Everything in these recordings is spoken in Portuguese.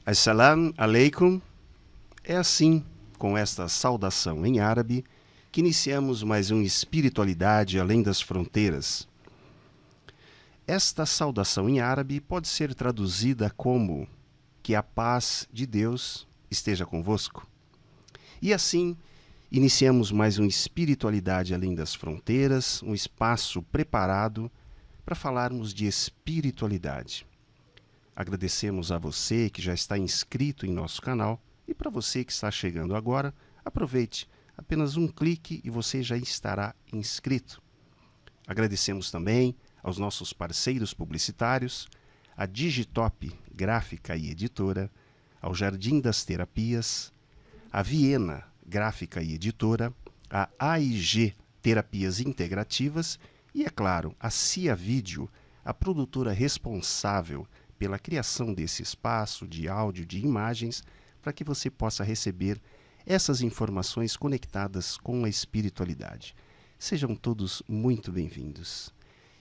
Assalamu alaikum. É assim, com esta saudação em árabe, que iniciamos mais um Espiritualidade Além das Fronteiras. Esta saudação em árabe pode ser traduzida como que a paz de Deus esteja convosco. E assim, iniciamos mais um Espiritualidade Além das Fronteiras, um espaço preparado para falarmos de espiritualidade. Agradecemos a você que já está inscrito em nosso canal e para você que está chegando agora, aproveite, apenas um clique e você já estará inscrito. Agradecemos também aos nossos parceiros publicitários, a Digitop Gráfica e Editora, ao Jardim das Terapias, a Viena Gráfica e Editora, a AIG Terapias Integrativas e, é claro, a Cia Vídeo, a produtora responsável pela criação desse espaço de áudio, de imagens, para que você possa receber essas informações conectadas com a espiritualidade. Sejam todos muito bem-vindos.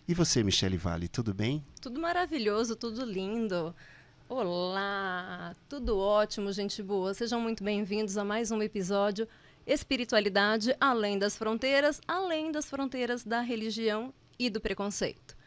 E você, Michele Vale, tudo bem? Tudo maravilhoso, tudo lindo. Olá, tudo ótimo, gente boa. Sejam muito bem-vindos a mais um episódio Espiritualidade além das fronteiras da religião e do preconceito.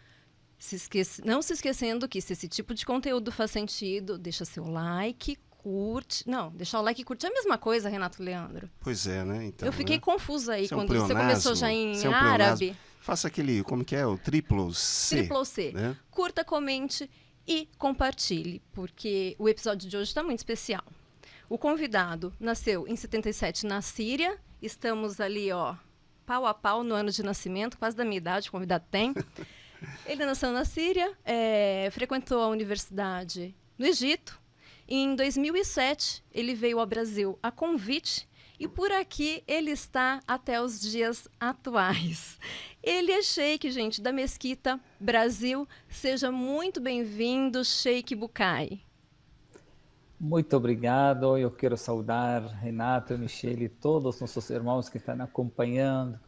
Não se esquecendo que se esse tipo de conteúdo faz sentido, deixa seu like, curte. Não, deixar o like e curtir é a mesma coisa, Renato Leandro. Pois é, né? Então, Eu fiquei confusa aí quando você pleonasmo, começou já em árabe. Faça aquele, como que é? O triplo C. Triplo C. Né? Curta, comente e compartilhe, porque o episódio de hoje está muito especial. O convidado nasceu em 77 na Síria. Estamos ali, pau a pau no ano de nascimento, quase da minha idade, o convidado tem. Ele nasceu na Síria, frequentou a universidade no Egito. E em 2007, ele veio ao Brasil a convite e por aqui ele está até os dias atuais. Ele é sheik, gente, da Mesquita Brasil. Seja muito bem-vindo, Sheik Bukai. Muito obrigado. Eu quero saudar Renato, Michele e todos os nossos irmãos que estão acompanhando,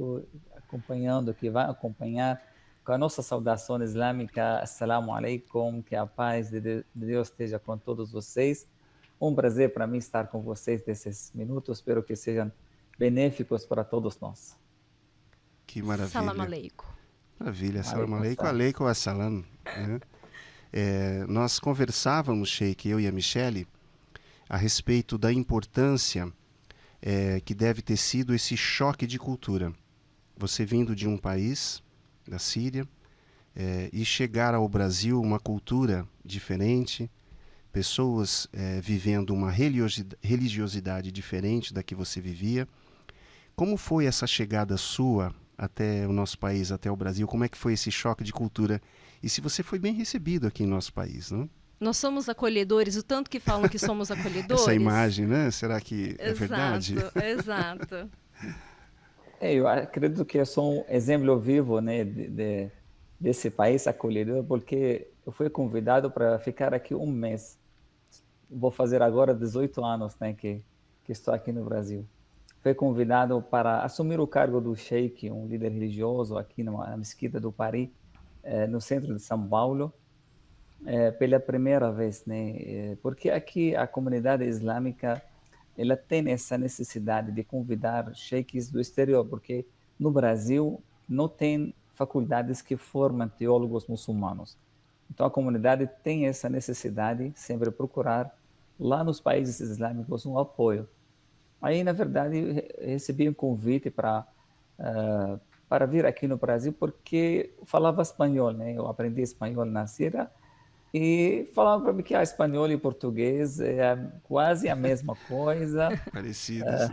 que vão acompanhar com a nossa saudação islâmica. Assalamu alaikum, que a paz de Deus esteja com todos vocês. Um prazer para mim estar com vocês nesses minutos. Espero que sejam benéficos para todos nós. Que maravilha. Salam aleikum. Maravilha, salam aleikum, aleikum assalam. Né? Nós conversávamos, Sheik, eu e a Michele, a respeito da importância que deve ter sido esse choque de cultura. Você vindo de um país, da Síria, e chegar ao Brasil uma cultura diferente, pessoas vivendo uma religiosidade diferente da que você vivia. Como foi essa chegada sua até o nosso país, até o Brasil? Como é que foi esse choque de cultura? E se você foi bem recebido aqui em nosso país, não? Nós somos acolhedores, o tanto que falam que somos acolhedores. Essa imagem, né? Será que é verdade? Exato. Eu acredito que eu sou um exemplo vivo, né, desse país acolhedor, porque eu fui convidado para ficar aqui um mês. Vou fazer agora 18 anos, né, que estou aqui no Brasil. Fui convidado para assumir o cargo do sheik, um líder religioso aqui na Mesquita do Pari, no centro de São Paulo, pela primeira vez, né? Porque aqui a comunidade islâmica ela tem essa necessidade de convidar sheiks do exterior, porque no Brasil não tem faculdades que formam teólogos muçulmanos. Então a comunidade tem essa necessidade sempre procurar lá nos países islâmicos um apoio. Aí, na verdade, recebi um convite para vir aqui no Brasil, porque eu falava espanhol, né? Eu aprendi espanhol na Síria, e falavam para mim que espanhol e português é quase a mesma coisa. Parecidas.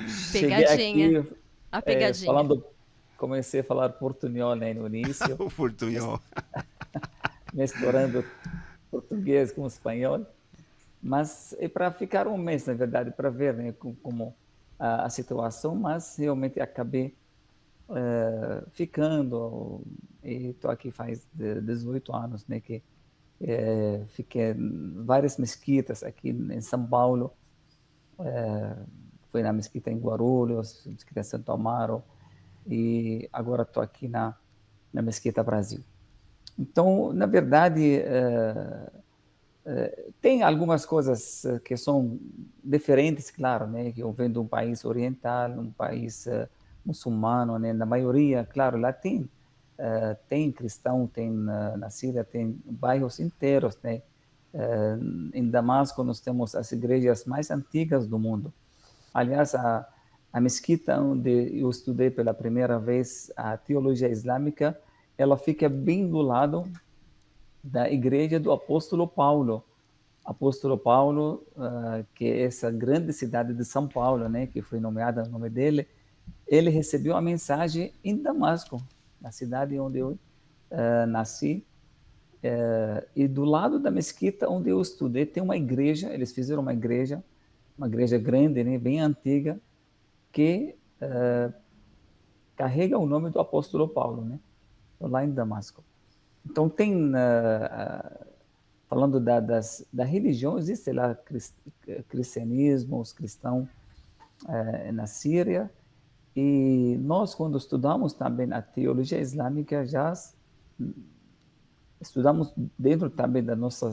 Cheguei aqui A pegadinha. comecei a falar portunhol, né, no início. O portunhol. Misturando português com espanhol. Mas é para ficar um mês, na verdade, para ver, né, como a situação, mas realmente acabei ficando, e estou aqui faz 18 anos, né, que fiquei em várias mesquitas aqui em São Paulo, fui na mesquita em Guarulhos, mesquita em Santo Amaro, e agora estou aqui na Mesquita Brasil. Então, na verdade, Tem algumas coisas que são diferentes, claro, né? Que eu venho de um país oriental, um país muçulmano, né? Na maioria, claro, lá tem cristão, tem na Síria tem bairros inteiros, né? Eh, Em Damasco nós temos as igrejas mais antigas do mundo. Aliás, a mesquita onde eu estudei pela primeira vez a teologia islâmica, ela fica bem do lado da igreja do apóstolo Paulo. Apóstolo Paulo, que é essa grande cidade de São Paulo, né, que foi nomeada no nome dele, ele recebeu a mensagem em Damasco, na cidade onde eu nasci. E do lado da mesquita onde eu estudei tem uma igreja, eles fizeram uma igreja grande, né, bem antiga, que carrega o nome do apóstolo Paulo, né, lá em Damasco. Então tem falando da religião, existe lá cristianismo, os cristãos na Síria, e nós, quando estudamos também a teologia islâmica, já estudamos dentro também da nossa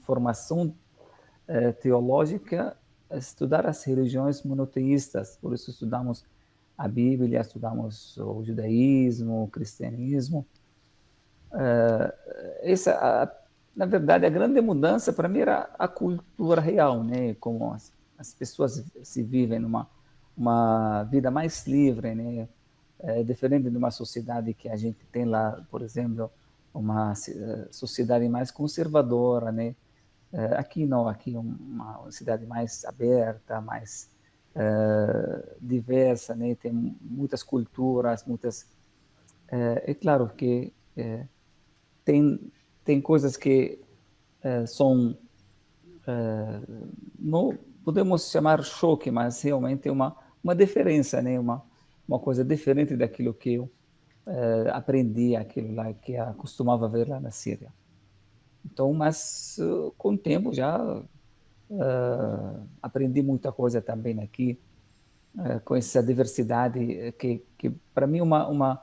formação teológica, estudar as religiões monoteístas, por isso estudamos a Bíblia, estudamos o judaísmo, o cristianismo. Essa, na verdade, a grande mudança para mim era a cultura real, né? Como as pessoas se vivem uma vida mais livre, né? Diferente de uma sociedade que a gente tem lá, por exemplo, uma sociedade mais conservadora, né? Aqui não, aqui é uma cidade mais aberta, mais diversa, né? Tem muitas culturas, muitas. É claro que tem, tem coisas que são, não podemos chamar choque, mas realmente é uma diferença, né? Uma coisa diferente daquilo que eu aprendi, aquilo lá que eu costumava ver lá na Síria. Então, mas com o tempo já aprendi muita coisa também aqui, com essa diversidade que para mim uma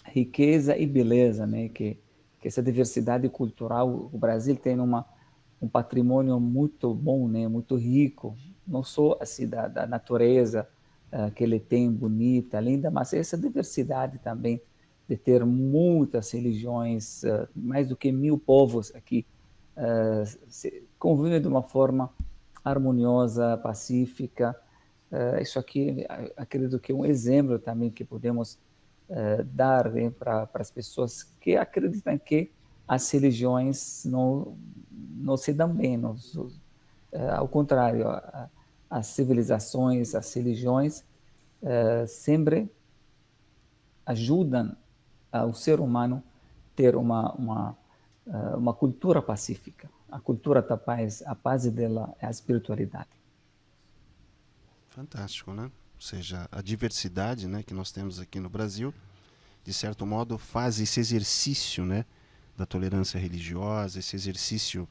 riqueza e beleza, né? Que essa diversidade cultural, o Brasil tem um patrimônio muito bom, né? Muito rico, não só assim da natureza que ele tem, bonita, linda, mas essa diversidade também de ter muitas religiões, mais do que 1000 povos aqui, convivem de uma forma harmoniosa, pacífica. Isso aqui, acredito que é um exemplo também que podemos dar, né, para as pessoas que acreditam que as religiões não se dão bem. Não, ao contrário, as civilizações, as religiões sempre ajudam o ser humano ter uma cultura pacífica. A cultura da paz, a paz dela é a espiritualidade. Fantástico, né? Ou seja, a diversidade, né, que nós temos aqui no Brasil, de certo modo, faz esse exercício, né, da tolerância religiosa, esse exercício.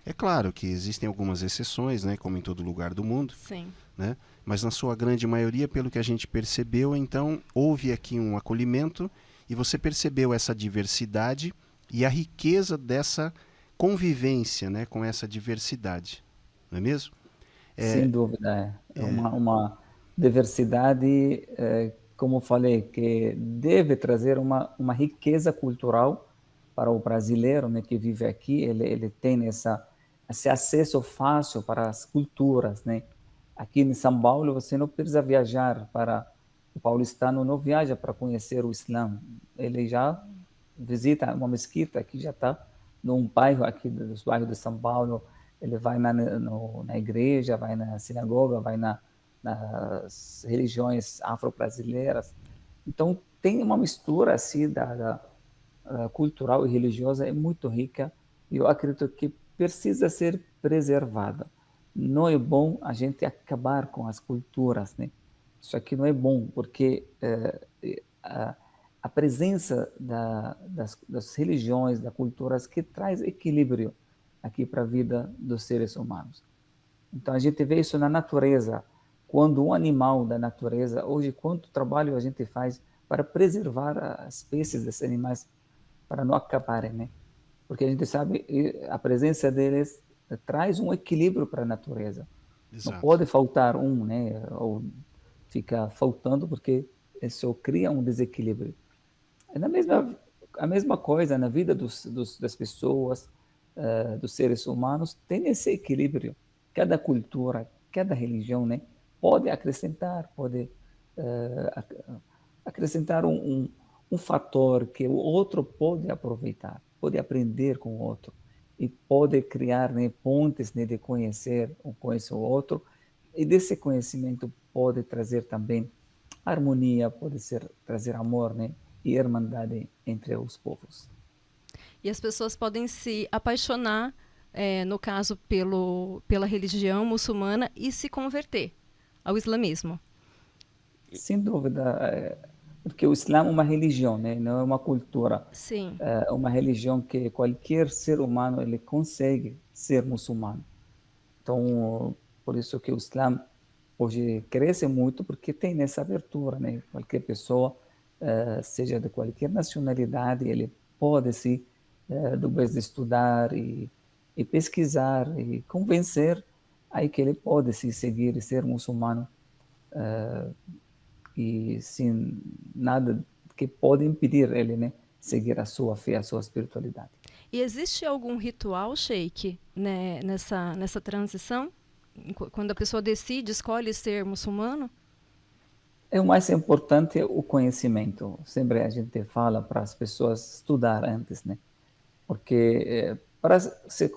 É claro que existem algumas exceções, né, como em todo lugar do mundo, Sim. né, mas na sua grande maioria, pelo que a gente percebeu, então houve aqui um acolhimento e você percebeu essa diversidade e a riqueza dessa convivência, né, com essa diversidade, não é mesmo? Sem dúvida, é uma diversidade, como eu falei, que deve trazer uma riqueza cultural para o brasileiro, né, que vive aqui. Ele tem esse acesso fácil para as culturas, né? Aqui em São Paulo, você não precisa viajar para o paulistano, não viaja para conhecer o Islã. Ele já visita uma mesquita que já está num bairro aqui dos bairros de São Paulo. Ele vai na igreja, vai na sinagoga, vai nas religiões afro-brasileiras. Então, tem uma mistura assim cultural e religiosa é muito rica e eu acredito que precisa ser preservada. Não é bom a gente acabar com as culturas, né? Isso aqui não é bom, porque a presença das religiões, das culturas, que traz equilíbrio aqui para a vida dos seres humanos. Então a gente vê isso na natureza, quando um animal da natureza, hoje quanto trabalho a gente faz para preservar as espécies desses animais, para não acabarem, né? porque a gente sabe que a presença deles traz um equilíbrio para a natureza. Não Exato. pode faltar um, né? Ou ficar faltando, porque isso cria um desequilíbrio. É a mesma coisa na vida das pessoas, dos seres humanos, tem esse equilíbrio. Cada cultura, cada religião, né, pode acrescentar, pode acrescentar um fator que o outro pode aproveitar, pode aprender com o outro e pode criar, né, pontes, né, de conhecer o outro, e desse conhecimento pode trazer também harmonia, pode trazer amor, né, e irmandade entre os povos. E as pessoas podem se apaixonar, no caso, pela religião muçulmana e se converter ao islamismo. Sem dúvida, porque o Islã é uma religião, né? Não é uma cultura. Sim. É uma religião que qualquer ser humano ele consegue ser muçulmano. Então, por isso que o Islã hoje cresce muito, porque tem essa abertura, né? Qualquer pessoa, seja de qualquer nacionalidade, ele pode se, depois de estudar e pesquisar e convencer, aí que ele pode se seguir e ser muçulmano, e sem nada que pode impedir ele, né, seguir a sua fé, a sua espiritualidade. E existe algum ritual, Sheikh, né, nessa transição? Quando a pessoa decide, escolhe ser muçulmano? É o mais importante o conhecimento. Sempre a gente fala para as pessoas estudar antes, né? Porque para se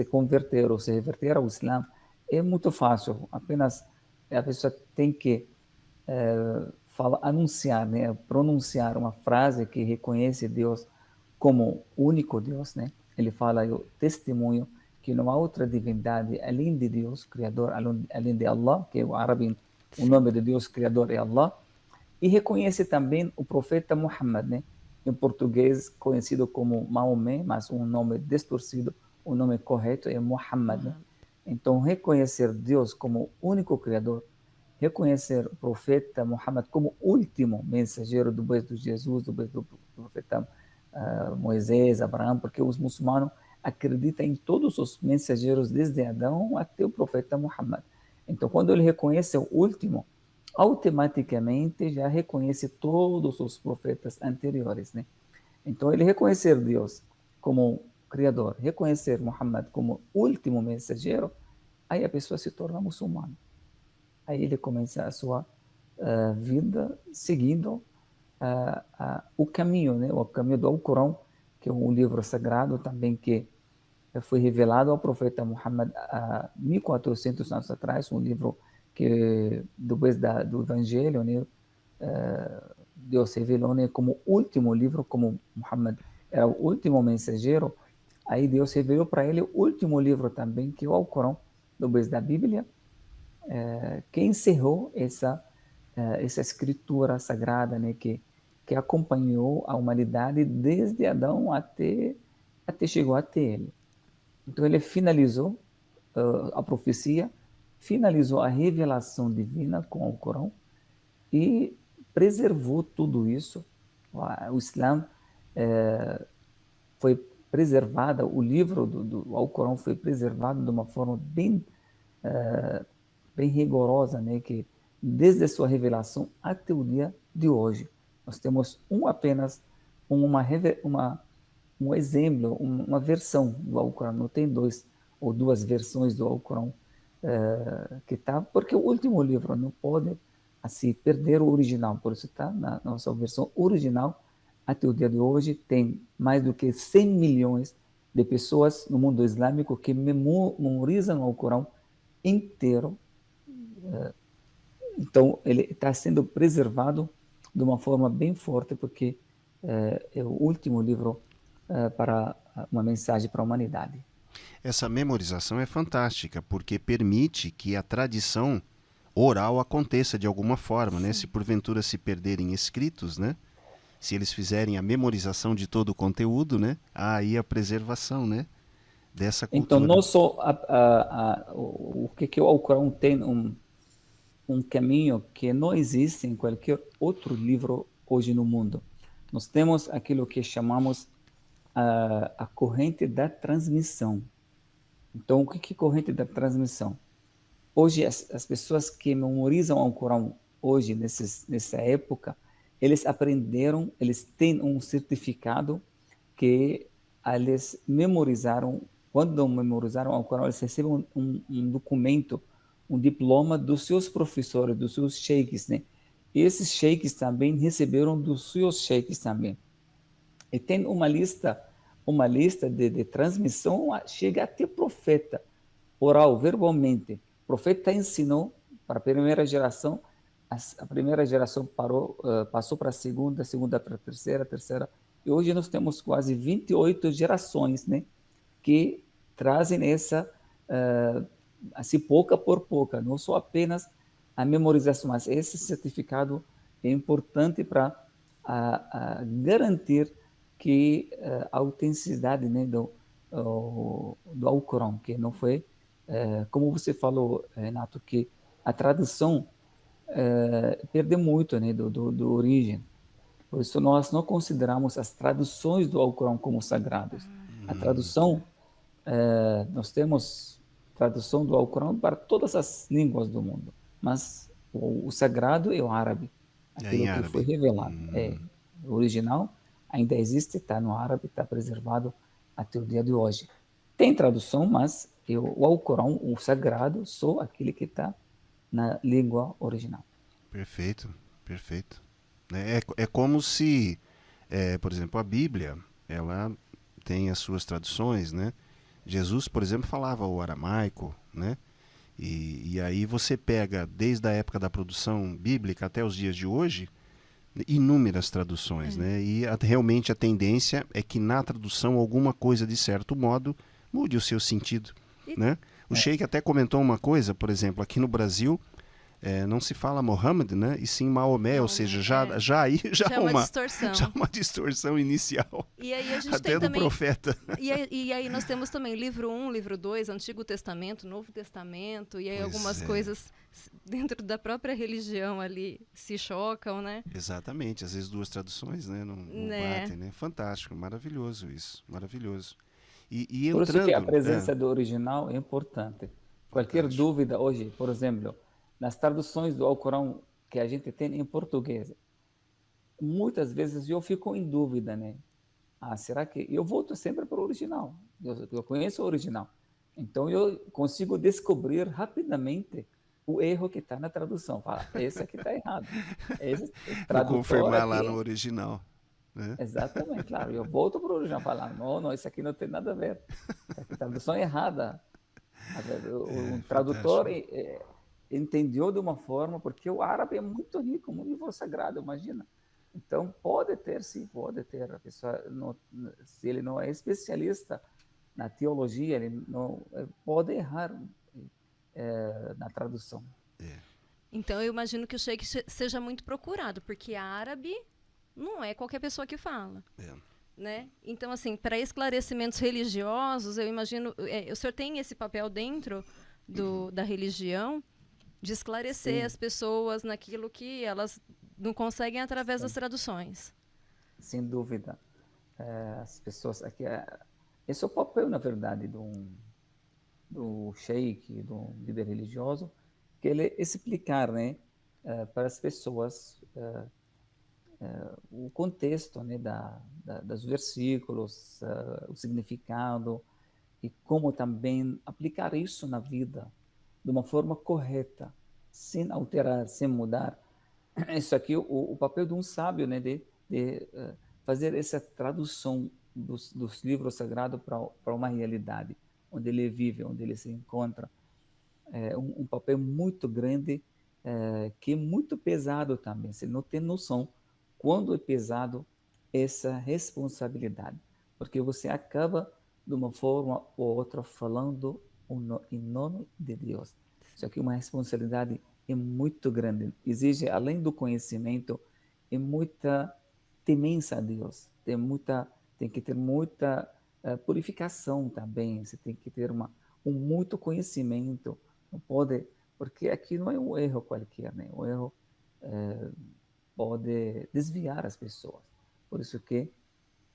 converter ou se reverter ao Islã é muito fácil. Apenas a pessoa tem que anunciar, né? Pronunciar uma frase que reconhece Deus como único Deus, né? Ele fala, eu testemunho que não há outra divindade além de Deus, Criador, além de Allah, que é o árabe, o Sim. nome de Deus Criador é Allah, e reconhece também o profeta Muhammad, né? Em português conhecido como Maomé, mas um nome distorcido, o nome correto é Muhammad, né? Então, reconhecer Deus como único Criador, reconhecer o profeta Muhammad como último mensageiro depois de Jesus, depois do profeta Moisés, Abraão, porque os muçulmanos acreditam em todos os mensageiros desde Adão até o profeta Muhammad. Então, quando ele reconhece o último, automaticamente já reconhece todos os profetas anteriores, né? Então, ele reconhecer Deus como Criador, reconhecer Muhammad como último mensageiro, aí a pessoa se torna muçulmana. Aí ele começa a sua vida seguindo o caminho, né? O caminho do Alcorão, que é um livro sagrado também que foi revelado ao profeta Muhammad há 1400 anos atrás, um livro que depois do Evangelho, né, Deus revelou, né, como último livro, como Muhammad era o último mensageiro, aí Deus revelou para ele o último livro também, que é o Alcorão, depois da Bíblia, que encerrou essa escritura sagrada, né, que acompanhou a humanidade desde Adão até chegou até ele. Então ele finalizou a profecia, finalizou a revelação divina com o Corão e preservou tudo isso. O Islã foi preservado, o livro do Alcorão foi preservado de uma forma bem rigorosa, né? Que desde a sua revelação até o dia de hoje, nós temos apenas um exemplo, uma versão do Alcorão, não tem duas versões do Alcorão que está, porque o último livro não pode assim perder o original, por isso está na nossa versão original. Até o dia de hoje tem mais do que 100 milhões de pessoas no mundo islâmico que memorizam o Alcorão inteiro. Então ele está sendo preservado de uma forma bem forte, porque é o último livro para uma mensagem para a humanidade. Essa memorização é fantástica, porque permite que a tradição oral aconteça de alguma forma, né? Se porventura se perderem escritos, né? Se eles fizerem a memorização de todo o conteúdo, né? Há aí a preservação, né? Dessa Então, cultura. não só o que o Alcorão tem um caminho que não existe em qualquer outro livro hoje no mundo. Nós temos aquilo que chamamos a corrente da transmissão. Então, o que é corrente da transmissão? Hoje, as pessoas que memorizam o Corão, hoje, nessa época, eles aprenderam, eles têm um certificado que eles memorizaram, quando memorizaram o Corão, eles recebem um documento, um diploma dos seus professores, dos seus sheikhs, né? E esses sheikhs também receberam dos seus sheikhs também. E tem uma lista de transmissão, chega até profeta, oral, verbalmente. O profeta ensinou para a primeira geração, a primeira geração passou para a segunda para a terceira, e hoje nós temos quase 28 gerações, né, que trazem essa, assim, pouca por pouca, não só apenas a memorização, mas esse certificado é importante para garantir que a autenticidade, né, do Alcorão, que não foi, como você falou, Renato, que a tradução perdeu muito, né, do origem. Por isso nós não consideramos as traduções do Alcorão como sagrados. A tradução, nós temos tradução do Alcorão para todas as línguas do mundo, mas o sagrado é o árabe, É em aquilo que foi árabe. revelado. O original ainda existe, está no árabe, está preservado até o dia de hoje. Tem tradução, mas o Alcorão, o sagrado, só aquele que está na língua original. Perfeito, perfeito. É como se, por exemplo, a Bíblia, ela tem as suas traduções, né? Jesus, por exemplo, falava o aramaico, né? E aí você pega, desde a época da produção bíblica até os dias de hoje, inúmeras traduções, né? E realmente a tendência é que na tradução alguma coisa, de certo modo, mude o seu sentido, né? O Sheik até comentou uma coisa, por exemplo, aqui no Brasil, não se fala Mohammed, né? E sim Maomé, ou seja, já aí é uma distorção. Já uma distorção inicial. E aí a gente até tem do também, profeta. E aí nós temos também livro 1, livro 2, Antigo Testamento, Novo Testamento, e aí algumas coisas dentro da própria religião ali se chocam, né? Exatamente, às vezes duas traduções, né, não batem, né? Fantástico, maravilhoso isso, maravilhoso. E Por isso que a entrando... presença do original é importante. Qualquer Fantástico. dúvida hoje, por exemplo, nas traduções do Alcorão que a gente tem em português, muitas vezes eu fico em dúvida, né? Será que... Eu volto sempre para o original. Eu conheço o original. Então eu consigo descobrir rapidamente o erro que está na tradução. Fala, esse aqui está errado. Esse Vou tradutor confirmar lá aqui... no original. Né? Exatamente, claro. Eu volto para o original falar, não, isso aqui não tem nada a ver. Essa aqui é tradução errada. O tradutor entendeu de uma forma, porque o árabe é muito rico, um livro sagrado, imagina. Então, pode ter, sim, pode ter. A pessoa, se ele não é especialista na teologia, ele não pode errar na tradução. Então, eu imagino que o Sheik seja muito procurado, porque árabe não é qualquer pessoa que fala. Né? Então, assim, para esclarecimentos religiosos, eu imagino... o senhor tem esse papel dentro da religião de esclarecer as pessoas naquilo que elas não conseguem através das traduções. Sem dúvida. As pessoas aqui... esse é o papel, na verdade, do sheik, do líder religioso, que ele explicar, né, para as pessoas o contexto, né, dos versículos, o significado, e como também aplicar isso na vida de uma forma correta, sem alterar, sem mudar. Isso aqui é o papel de um sábio, né, de fazer essa tradução dos livros sagrados para uma realidade, onde ele vive, onde ele se encontra. Um papel muito grande, que é muito pesado também. Você não tem noção quando é pesado essa responsabilidade, porque você acaba, de uma forma ou outra, falando em nome de Deus. Isso aqui é uma responsabilidade muito grande. Exige, além do conhecimento, muita temência a Deus. Tem que ter muita purificação também. Você tem que ter muito conhecimento. Não pode, porque aqui não é um erro qualquer, né? O erro pode desviar as pessoas. Por isso que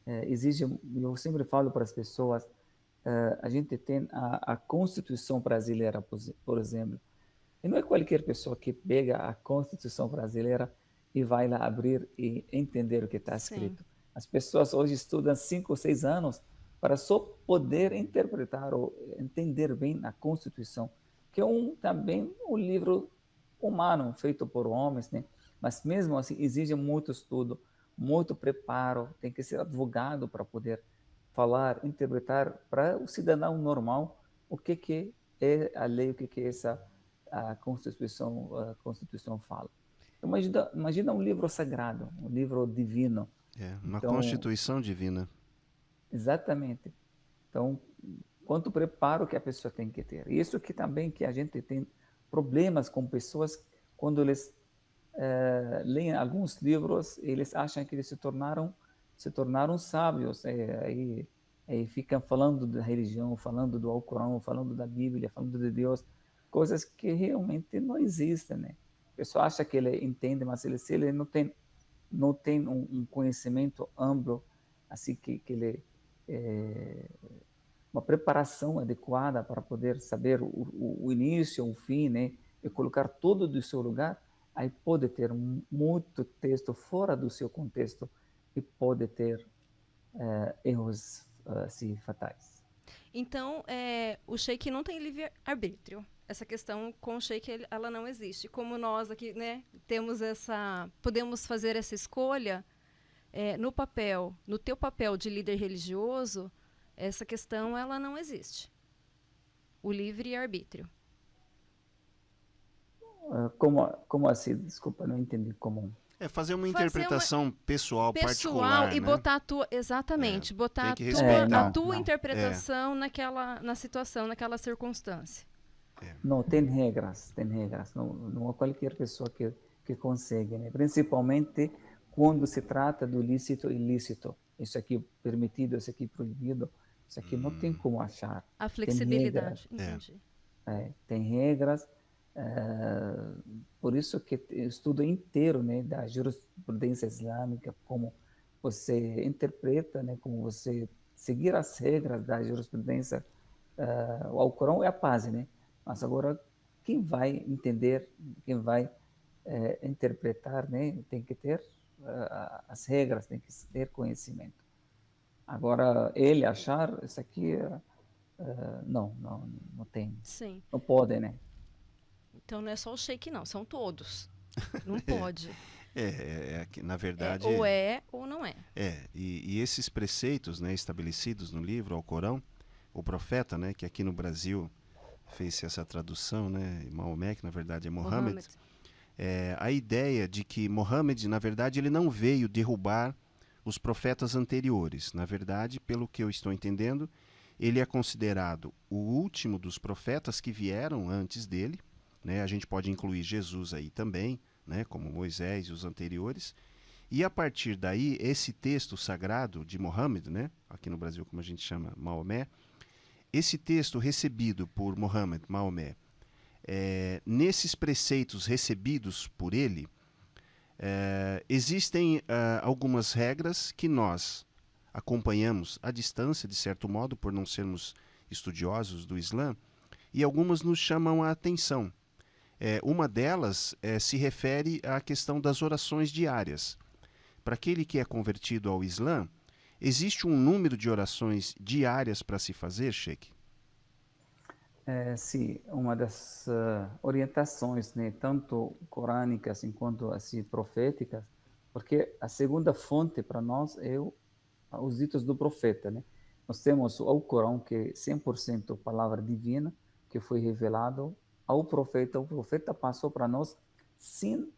exige, eu sempre falo para as pessoas, a gente tem a Constituição brasileira, por exemplo, e não é qualquer pessoa que pega a Constituição brasileira e vai lá abrir e entender o que está Sim. escrito. As pessoas hoje estudam 5 ou 6 anos para só poder interpretar ou entender bem a Constituição, que é também um livro humano, feito por homens, né? Mas mesmo assim exige muito estudo, muito preparo, tem que ser advogado para poder falar, interpretar para o cidadão normal o que é a lei, o que é essa a Constituição fala. Então, imagina um livro sagrado, um livro divino. Uma Então, constituição divina. exatamente. Então, quanto preparo que a pessoa tem que ter. Isso que também que a gente tem problemas com pessoas quando eles leem alguns livros, eles acham que eles se tornaram sábios, aí ficam falando da religião, falando do Alcorão, falando da Bíblia, falando de Deus, coisas que realmente não existem, né? A pessoa acha que ele entende, mas se ele não tem um conhecimento amplo, assim que ele uma preparação adequada para poder saber o início, o fim, né? E colocar tudo do seu lugar, aí pode ter muito texto fora do seu contexto e pode ter erros assim, fatais. Então, o sheik não tem livre-arbítrio. Essa questão com o sheik, ela não existe. Como nós aqui, né, podemos fazer essa escolha no teu papel de líder religioso, essa questão ela não existe. O livre-arbítrio. Como assim? Desculpa, não entendi como. Fazer uma Fazer interpretação pessoal, pessoal particular, e né? botar a tua, exatamente, botar tem que a tua, respeitar. a tua Não. interpretação na situação, naquela circunstância. Não, tem regras, tem regras. Não é qualquer pessoa que consegue, né? Principalmente quando se trata do lícito e ilícito. Isso aqui permitido, isso aqui proibido. Isso aqui não tem como achar. A Tem regras. flexibilidade, entendi. Tem regras. Por isso que o estudo inteiro, né, da jurisprudência islâmica, como você interpreta, né, como você seguir as regras da jurisprudência, o Alcorão é a base, né? Mas agora quem vai entender, quem vai interpretar, né, tem que ter as regras, tem que ter conhecimento. Agora ele achar isso aqui, não tem, Sim. não pode, né? Então não é só o sheik, não, são todos. Não pode. Na verdade... Ou é ou não é. E esses preceitos, né, estabelecidos no livro Alcorão, o profeta, né, que aqui no Brasil fez essa tradução, né, Maomé, que na verdade é Mohammed. A ideia de que Mohammed, na verdade, ele não veio derrubar os profetas anteriores. Na verdade, pelo que eu estou entendendo, ele é considerado o último dos profetas que vieram antes dele, né? A gente pode incluir Jesus aí também, né, como Moisés e os anteriores. E a partir daí, esse texto sagrado de Mohammed, né, aqui no Brasil como a gente chama Maomé, esse texto recebido por Mohammed, Maomé, nesses preceitos recebidos por ele, existem algumas regras que nós acompanhamos à distância, de certo modo, por não sermos estudiosos do Islã, e algumas nos chamam a atenção. Uma delas se refere à questão das orações diárias. Para aquele que é convertido ao Islã, existe um número de orações diárias para se fazer, Sheikh? Sim, uma das orientações, né, tanto corânicas quanto assim, proféticas, porque a segunda fonte para nós é os ditos do profeta, né? Nós temos o Corão, que é 100% palavra divina, que foi revelado ao profeta. O profeta passou para nós sem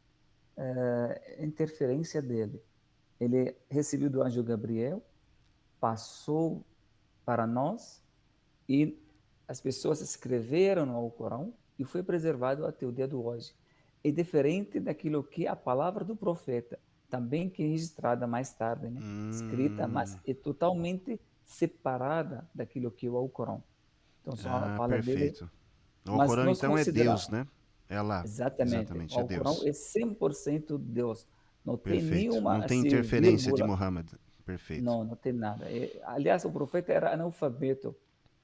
interferência dele. Ele recebeu do anjo Gabriel, passou para nós e as pessoas escreveram no Corão e foi preservado até o dia de hoje. É diferente daquilo que a palavra do profeta, também que é registrada mais tarde, né? Escrita, mas é totalmente separada daquilo que é o Alcorão. Então, só fala dele. Perfeito. O Mas Alcorão, nós então, é Deus, né? É lá. Exatamente. Exatamente, O é Alcorão Deus. é 100% Deus. Não tem Perfeito. nenhuma Não tem assim, interferência de vírgula. Mohammed. Perfeito. Não tem nada. Aliás, o profeta era analfabeto.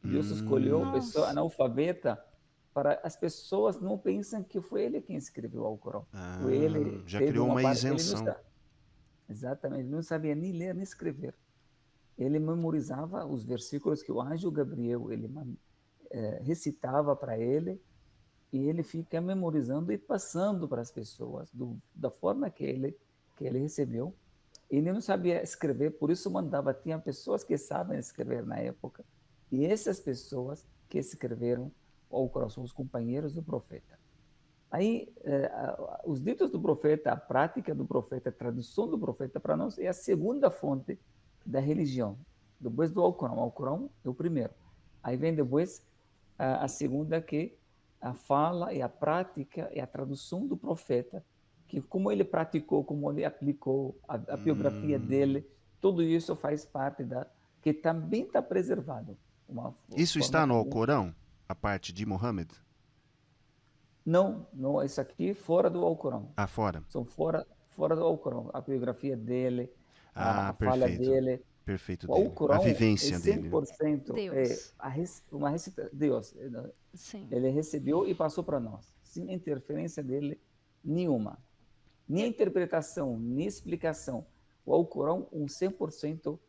Deus escolheu a pessoa Nossa. analfabeta para as pessoas não pensem que foi ele quem escreveu o Alcorão. Ele Já teve criou uma uma parte, ele não isenção. exatamente, ele não sabia nem ler nem escrever. Ele memorizava os versículos que o anjo Gabriel recitava para ele, e ele fica memorizando e passando para as pessoas da forma que ele recebeu. Ele não sabia escrever, por isso mandava. Tinha pessoas que sabem escrever na época, e essas pessoas que escreveram o coração, os companheiros do profeta. Aí, os ditos do profeta, a prática do profeta, a tradução do profeta para nós é a segunda fonte da religião. Depois do Alcorão. O Alcorão é o primeiro. Aí vem depois a segunda, que a fala e a prática e a tradução do profeta, que como ele praticou, como ele aplicou, a biografia dele, tudo isso faz parte que também está preservado. Uma Isso forma está no também. Alcorão? A parte de Mohammed? Não, não, isso aqui fora do Alcorão. Ah, fora. São fora do Alcorão. A biografia dele, Ah, a falha perfeito. dele. Perfeito O dele. A Alcorão é vivência dele. 100% Deus. uma recita Deus. Sim. Ele recebeu e passou para nós, sem interferência dele nenhuma. Nem interpretação, nem explicação. O Alcorão, 100%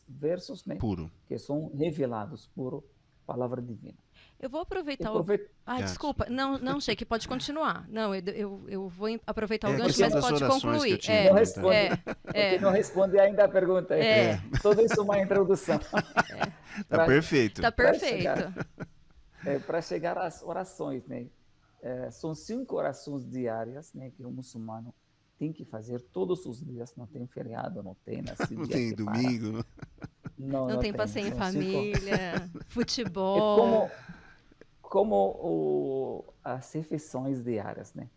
versos, né, Puro. que são revelados por palavra divina. Eu vou E aproveitar o. profeta, Ai, desculpa. Não, não, Sheik, pode continuar. Não, eu vou aproveitar É o a gancho, questão mas das pode orações que eu concluir. tinha não comentado. responde, porque não responde ainda a pergunta. É. Tudo isso é uma introdução. Tá perfeito. Tá Para perfeito. chegar às orações, né? São 5 orações diárias, né, que o muçulmano tem que fazer todos os dias. Não tem feriado, não tem esse Não dia tem que para. domingo. Não. Não, Não não tem tem. passeio em São 5. família, É futebol. como as refeições diárias, né?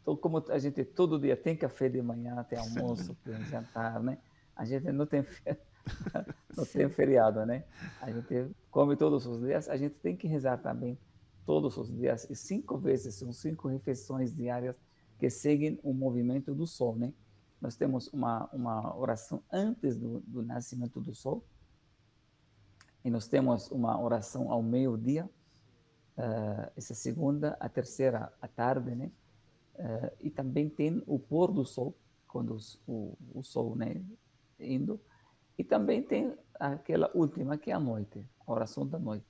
Então, como a gente todo dia tem café de manhã, tem almoço, tem jantar, né? A gente não tem não tem Sim. feriado, né? A gente come todos os dias, a gente tem que rezar também todos os dias, e 5 vezes, são 5 refeições diárias que seguem o movimento do sol, né? Nós temos uma oração antes do nascimento do sol, e nós temos uma oração ao meio-dia, essa segunda, a terceira à tarde, né? E também tem o pôr do sol, quando o sol, né, indo, e também tem aquela última, que é a noite, a oração da noite.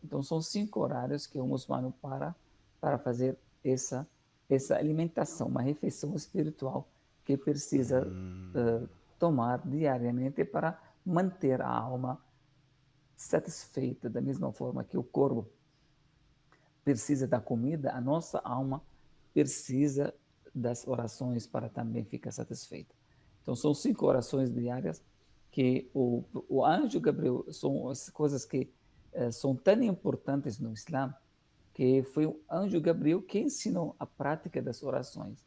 Então, são 5 horários que o muçulmano para fazer essa alimentação, uma refeição espiritual que precisa tomar diariamente para manter a alma satisfeita, da mesma forma que o corpo precisa da comida, a nossa alma precisa das orações para também ficar satisfeita. Então, são 5 orações diárias que o anjo Gabriel, são as coisas que são tão importantes no Islã, que foi o anjo Gabriel que ensinou a prática das orações.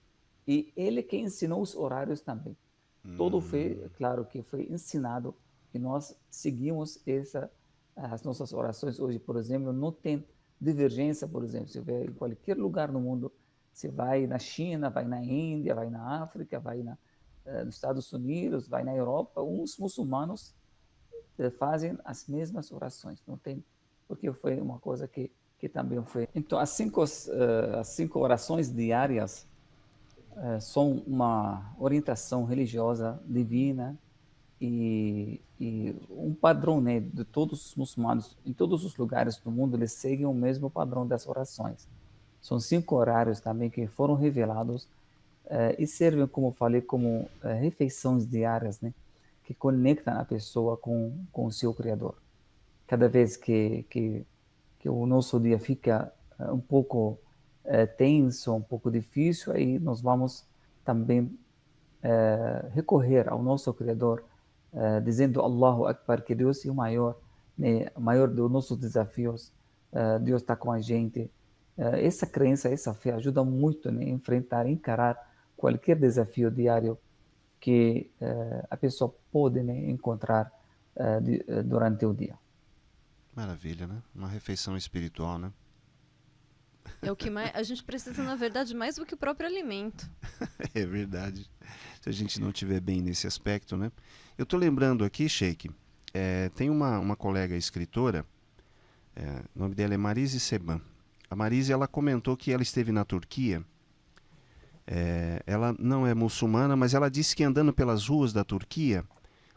E ele que ensinou os horários também. Todo foi, claro, que foi ensinado, e nós seguimos as nossas orações hoje, por exemplo, não tem divergência. Por exemplo, você vê em qualquer lugar no mundo, você vai na China, vai na Índia, vai na África, vai nos Estados Unidos, vai na Europa, uns muçulmanos fazem as mesmas orações, não tem, porque foi uma coisa que também foi. Então, as cinco orações diárias são uma orientação religiosa divina, e um padrão, né, de todos os muçulmanos, em todos os lugares do mundo, eles seguem o mesmo padrão das orações. São 5 horários também que foram revelados e servem, como eu falei, como refeições diárias, né, que conectam a pessoa com o seu Criador. Cada vez que o nosso dia fica um pouco tenso, um pouco difícil, aí nós vamos também recorrer ao nosso Criador, dizendo Allahu Akbar, que Deus é o maior, né, o maior dos nossos desafios. Deus está com a gente. Essa crença, essa fé ajuda muito, né, a enfrentar, a encarar qualquer desafio diário que a pessoa pode, né, encontrar durante o dia. Maravilha, né? Uma refeição espiritual, né? É o que mais, a gente precisa, na verdade, mais do que o próprio alimento. É verdade. Se a gente não estiver bem nesse aspecto, né? Eu tô lembrando aqui, Sheik, tem uma colega escritora, o nome dela é Marise Seban. A Marise, ela comentou que ela esteve na Turquia. Ela não é muçulmana, mas ela disse que andando pelas ruas da Turquia,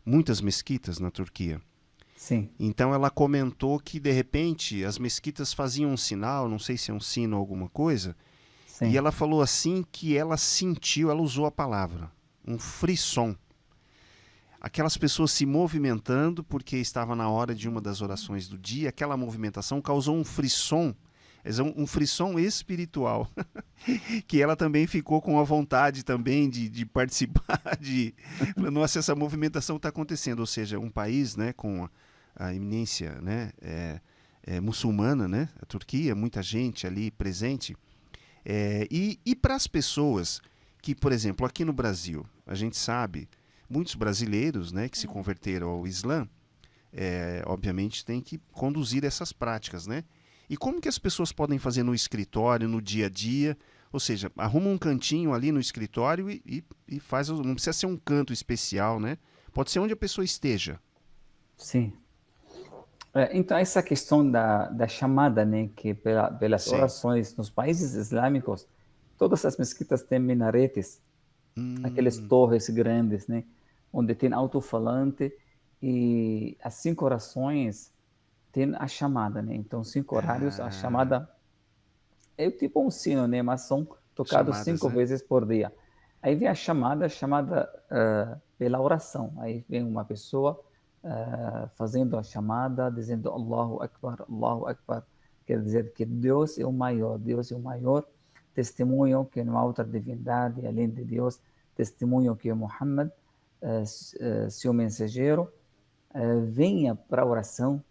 muitas mesquitas na Turquia. Sim, Então ela comentou que de repente as mesquitas faziam um sinal, não sei se é um sino ou alguma coisa, e sim. ela falou assim que ela sentiu, ela usou a palavra, um frisson. Aquelas pessoas se movimentando porque estava na hora de uma das orações do dia, aquela movimentação causou um frisson, um frisson espiritual, que ela também ficou com a vontade também de participar, nossa, essa movimentação está acontecendo, ou seja, um país, né, com a eminência, né, muçulmana, né, a Turquia, muita gente ali presente, e para as pessoas que, por exemplo, aqui no Brasil, a gente sabe, muitos brasileiros, né, que se converteram ao Islã, obviamente tem que conduzir essas práticas, né? E como que as pessoas podem fazer no escritório, no dia a dia? Ou seja, arruma um cantinho ali no escritório e faz, não precisa ser um canto especial, né? Pode ser onde a pessoa esteja. Sim. Então, essa questão da chamada, né, que pelas Sim. orações nos países islâmicos, todas as mesquitas têm minaretes, aquelas Hum, torres grandes, né, onde tem alto-falante e as 5 orações tem a chamada, né? Então, 5 horários, a ah, chamada é tipo um sino, né? Mas são tocados chamadas, 5 né? vezes por dia. Aí vem a chamada pela oração. Aí vem uma pessoa fazendo a chamada, dizendo Allahu Akbar. Quer dizer que Deus é o maior, Deus é o maior. Testemunho que não há outra divindade além de Deus. Testemunho que Muhammad, seu mensageiro, venha para a oração,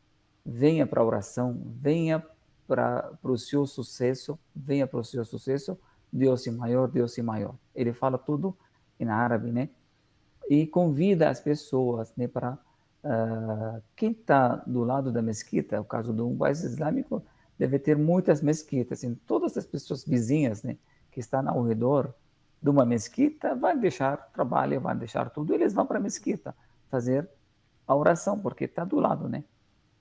venha para a oração, venha para o seu sucesso, venha para o seu sucesso, Deus é maior, Deus é maior. Ele fala tudo em árabe, né? E convida as pessoas, né, para quem está do lado da mesquita, o caso de um país islâmico, deve ter muitas mesquitas. Em todas as pessoas vizinhas, né, que estão ao redor de uma mesquita, vão deixar trabalho, vão deixar tudo, eles vão para a mesquita fazer a oração, porque está do lado, né?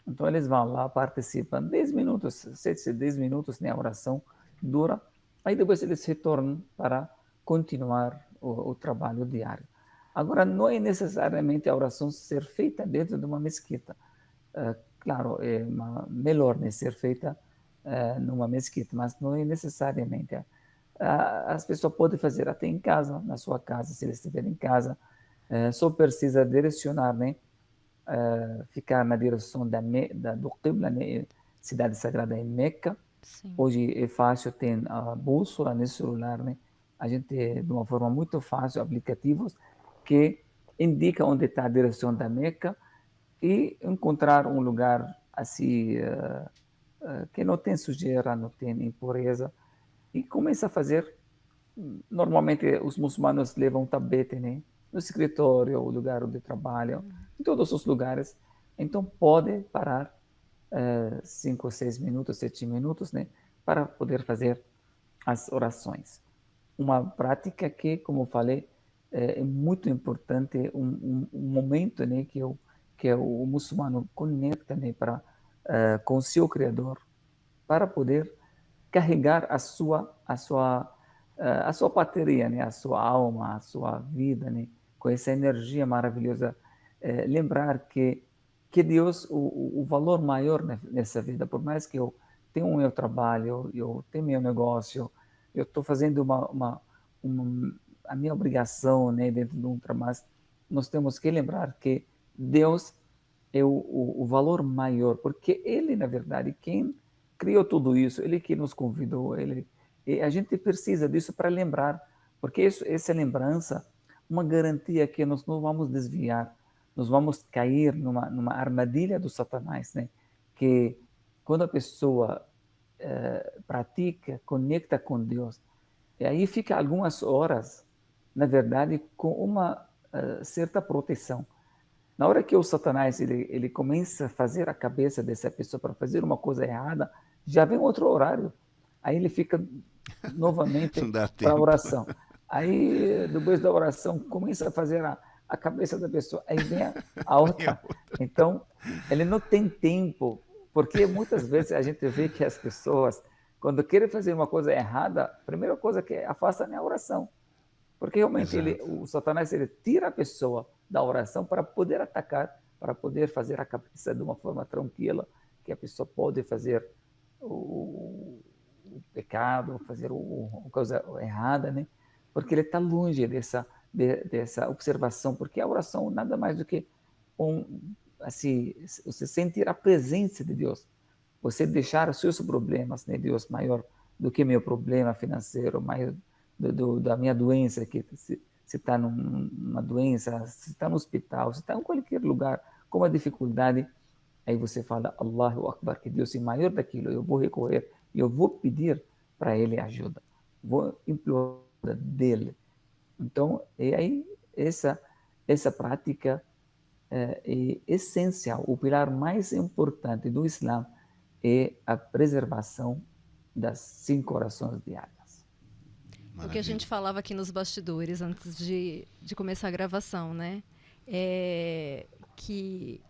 Então eles vão lá, participam 10 minutos, 7, 10 minutos, né, a oração dura, aí depois eles retornam para continuar o trabalho diário. Agora, não é necessariamente a oração ser feita dentro de uma mesquita. Claro, é melhor, né, ser feita numa mesquita, mas não é necessariamente. As pessoas podem fazer até em casa, na sua casa, se eles estiverem em casa, só precisa direcionar, né, ficar na direção do Qibla, né, cidade sagrada em Meca. Sim. Hoje é fácil, tem a bússola no celular, né? A gente, de uma forma muito fácil, aplicativos que indicam onde está a direção da Meca e encontrar um lugar assim que não tem sujeira, não tem impureza e começa a fazer. Normalmente os muçulmanos levam tapete, né? No escritório, o lugar onde trabalham, em todos os lugares. Então pode parar 5, 6 minutos, 7 minutos, né? Para poder fazer as orações. Uma prática que, como eu falei, é muito importante, um momento, né, que o muçulmano conecta, né, com o seu Criador, para poder carregar a sua bateria, né, a sua alma, a sua vida, né, com essa energia maravilhosa. Lembrar que Deus, o valor maior nessa vida, por mais que eu tenha o meu trabalho, eu tenho meu negócio, eu estou fazendo a minha obrigação, né, dentro de um trabalho, nós temos que lembrar que Deus é o valor maior, porque Ele, na verdade, quem criou tudo isso, Ele que nos convidou, e a gente precisa disso para lembrar, porque essa lembrança, uma garantia que nós não vamos desviar, nós vamos cair numa armadilha do Satanás, né? Que quando a pessoa pratica, conecta com Deus, e aí fica algumas horas, na verdade, com uma certa proteção. Na hora que o Satanás ele começa a fazer a cabeça dessa pessoa para fazer uma coisa errada, já vem outro horário. Aí ele fica novamente Não dá para a tempo. oração. Aí, depois da oração, começa a fazer a cabeça da pessoa. Aí vem a Aí, ó, outra. Então, ele não tem tempo, porque muitas vezes a gente vê que as pessoas, quando querem fazer uma coisa errada, a primeira coisa que afasta é a oração. Porque realmente exato. o Satanás ele tira a pessoa da oração para poder atacar, para poder fazer a cabeça de uma forma tranquila, que a pessoa pode fazer o pecado, fazer a coisa errada, né? Porque ele está longe dessa observação, porque a oração nada mais do que assim, você sentir a presença de Deus, você deixar os seus problemas, né? Deus maior do que meu problema financeiro, maior da minha doença, que se está numa doença, se está no hospital, se está em qualquer lugar com uma dificuldade, aí você fala Allahu Akbar, que Deus é maior daquilo, eu vou recorrer, eu vou pedir para Ele ajuda, vou implorar dele. Então, e aí essa prática é essencial. O pilar mais importante do Islã é a preservação das 5 orações diárias. O que a gente Maravilha. falava aqui nos bastidores antes de começar a gravação, né? É que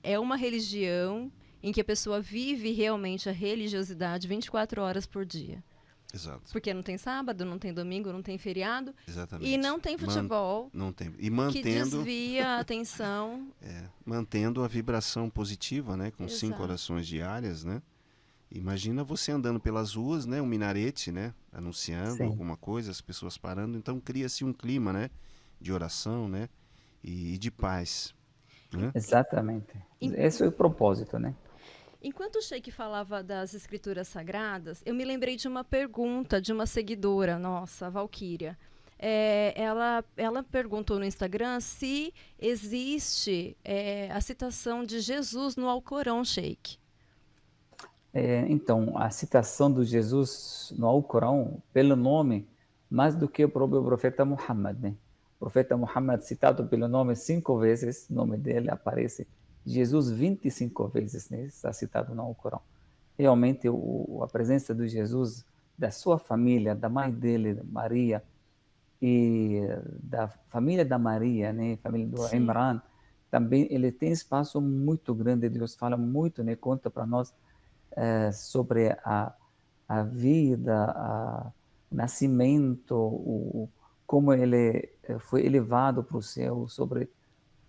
é uma religião em que a pessoa vive realmente a religiosidade 24 horas por dia. Exato. Porque não tem sábado, não tem domingo, não tem feriado. E Exatamente. não tem futebol Não tem. E que desvia a atenção. mantendo a vibração positiva, né? Com 5 Exato. orações diárias, né? Imagina você andando pelas ruas, né? Um minarete, né? Anunciando Sim, alguma coisa, as pessoas parando. Então cria-se um clima, né? De oração, né? E de paz, né? exatamente. Em- Esse é o propósito, né? Enquanto o Sheik falava das escrituras sagradas, eu me lembrei de uma pergunta de uma seguidora nossa, a Valquíria. Ela perguntou no Instagram se existe a citação de Jesus no Alcorão, Sheik. Então, a citação de Jesus no Alcorão, pelo nome, mais do que o próprio profeta Muhammad, né? O profeta Muhammad, citado pelo nome 5 vezes, o nome dele aparece. Jesus, 25 vezes, né? Está citado no Alcorão. Realmente, a presença de Jesus, da sua família, da mãe dele, Maria, e da família da Maria, né? Família do Sim, Imran, também ele tem espaço muito grande. Deus fala muito, né? Conta para nós sobre a vida, o nascimento, como ele foi elevado para o céu, sobre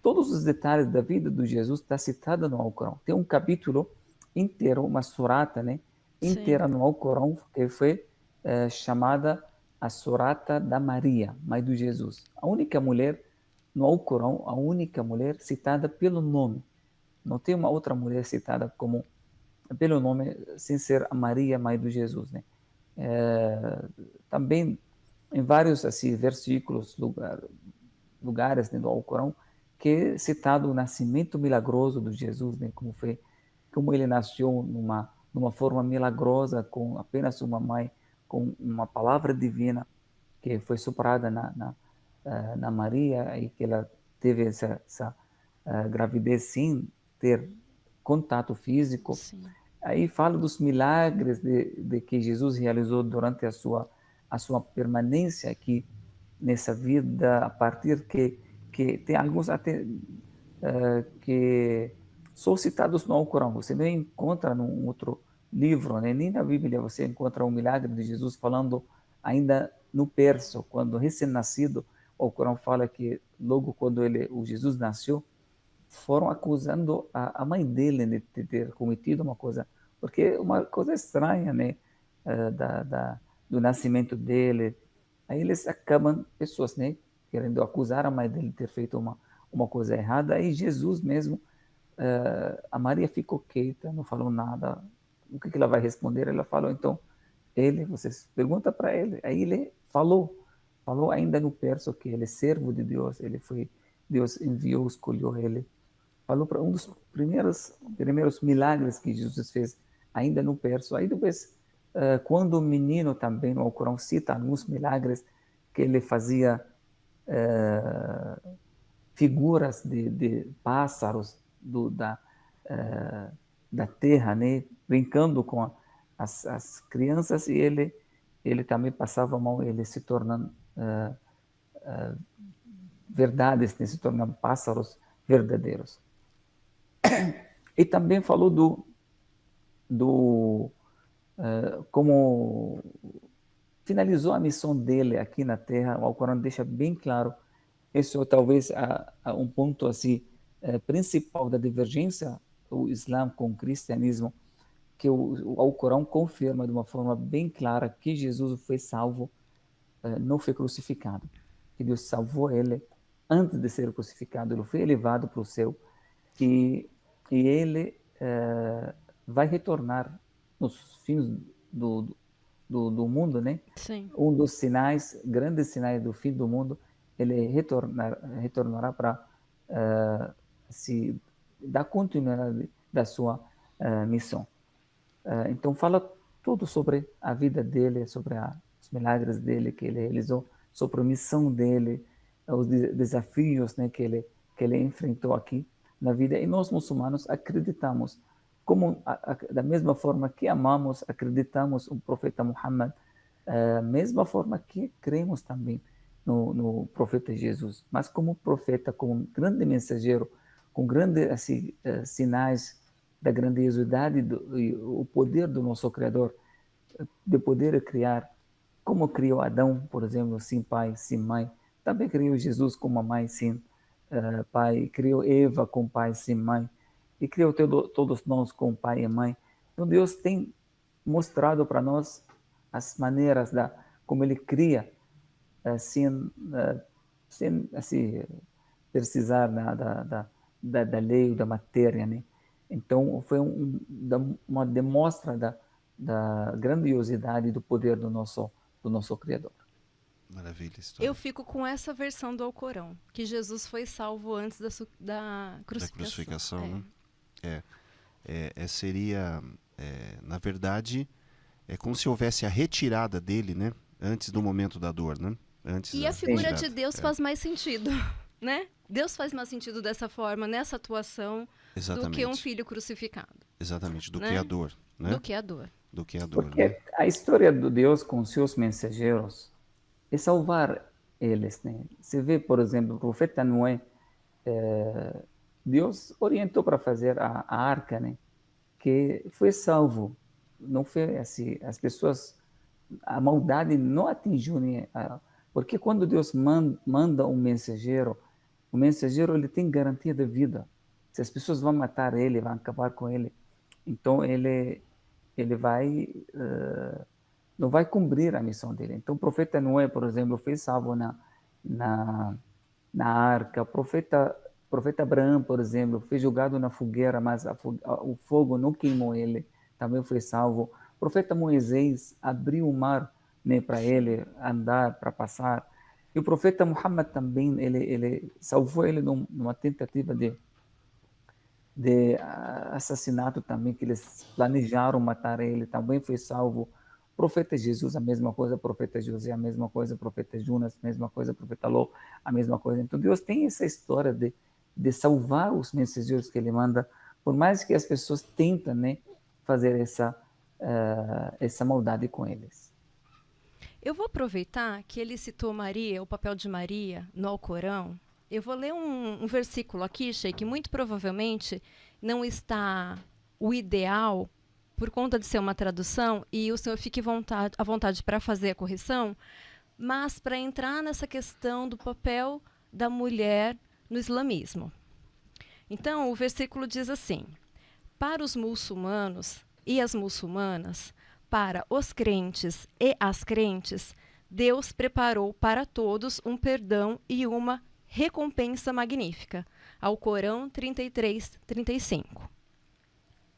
todos os detalhes da vida de Jesus está citado no Alcorão. Tem um capítulo inteiro, uma surata, né, sim. inteira no Alcorão, que foi chamada a surata da Maria, mãe de Jesus. A única mulher no Alcorão, a única mulher citada pelo nome. Não tem uma outra mulher citada como pelo nome, sem ser a Maria, mãe de Jesus, né? Também em vários assim versículos, lugares né, do Alcorão, que é citado o nascimento milagroso de Jesus, né? Como ele nasceu numa forma milagrosa, com apenas uma mãe, com uma palavra divina que foi soprada na Maria e que ela teve essa gravidez sem ter contato físico. Sim. Aí fala dos milagres de que Jesus realizou durante a sua permanência aqui nessa vida, a partir que tem alguns até que são citados no Alcorão. Você não encontra num outro livro, né? Nem na Bíblia você encontra o milagre de Jesus falando ainda no persa, quando recém-nascido, o Alcorão fala que logo quando o Jesus nasceu, foram acusando a mãe dele de ter cometido uma coisa, porque é uma coisa estranha, né, do nascimento dele. Aí eles acabam, pessoas, né, querendo acusar a mãe dele de ter feito uma coisa errada. Aí Jesus mesmo, a Maria ficou quieta, não falou nada. O que ela vai responder? Ela falou, então, vocês pergunta para ele. Aí ele falou ainda no persa que ele é servo de Deus, ele foi, Deus enviou, escolheu ele. Falou para um dos primeiros milagres que Jesus fez, ainda no persa. Aí depois, quando o menino também no Alcorão cita alguns milagres que ele fazia figuras de pássaros da terra, né? Brincando as crianças, e ele também passava a mão, ele se tornando verdades, né? Se tornando pássaros verdadeiros. E também falou como finalizou a missão dele aqui na Terra. O Alcorão deixa bem claro. Esse é talvez um ponto assim principal da divergência do Islã com o cristianismo, que o Alcorão confirma de uma forma bem clara que Jesus foi salvo, não foi crucificado, que Deus salvou ele antes de ser crucificado, ele foi elevado para o céu, e ele vai retornar nos fins do mundo, né? Sim. Um dos sinais, grandes sinais do fim do mundo, ele retornará para se dar continuidade da sua missão. Então fala tudo sobre a vida dele, sobre os milagres dele que ele realizou, sobre a missão dele, os desafios, né, que ele enfrentou aqui na vida. E nós muçulmanos acreditamos, da mesma forma que amamos, acreditamos no profeta Muhammad, da mesma forma que cremos também no profeta Jesus, mas como profeta, como um grande mensageiro, com grandes assim, sinais da grandiosidade e o poder do nosso Criador, de poder criar, como criou Adão, por exemplo, sem pai, sem mãe. Também criou Jesus com uma mãe sem pai, criou Eva com pai sem mãe, e criou todos nós com pai e mãe. Então Deus tem mostrado para nós as maneiras como Ele cria sem assim, precisar da lei ou da matéria, né? Então foi uma demonstra da grandiosidade do poder do nosso Criador. Maravilha, história. Eu fico com essa versão do Alcorão, que Jesus foi salvo antes da crucificação. Da crucificação, né? Seria, na verdade, é como se houvesse a retirada dele, né? Antes do momento da dor, né? E a figura de Deus faz mais sentido, né? Deus faz mais sentido dessa forma, nessa atuação, do que um filho crucificado. Exatamente, do né? Criador, né? Do Criador. Do Criador, porque né? a história de Deus com seus mensageiros é salvar eles, né? Você vê, por exemplo, o profeta Noé, Deus orientou para fazer a arca, né? Que foi salvo. Não foi assim, as pessoas, a maldade não atingiu, né? Porque quando Deus manda um mensageiro, o mensageiro ele tem garantia de vida. Se as pessoas vão matar ele, vão acabar com ele, então ele vai não vai cumprir a missão dele. Então o profeta Noé, por exemplo, foi salvo na arca. O profeta Abraão, por exemplo, foi jogado na fogueira, mas o fogo não queimou ele, também foi salvo. O profeta Moisés abriu o mar, né, para ele andar, para passar. E o profeta Muhammad também, ele salvou ele numa tentativa de assassinato também, que eles planejaram matar ele, também foi salvo. O profeta Jesus, a mesma coisa, o profeta José, a mesma coisa, o profeta Jonas, a mesma coisa, o profeta Ló, a mesma coisa. Então Deus tem essa história de salvar os mensageiros que ele manda, por mais que as pessoas tentem, né, fazer essa maldade com eles. Eu vou aproveitar que ele citou Maria, o papel de Maria no Alcorão. Eu vou ler um versículo aqui, Sheikh, que muito provavelmente não está o ideal por conta de ser uma tradução, e o senhor fique à vontade para fazer a correção, mas para entrar nessa questão do papel da mulher no islamismo. Então, o versículo diz assim: para os muçulmanos e as muçulmanas, para os crentes e as crentes, Deus preparou para todos um perdão e uma recompensa magnífica. Alcorão 33, 35.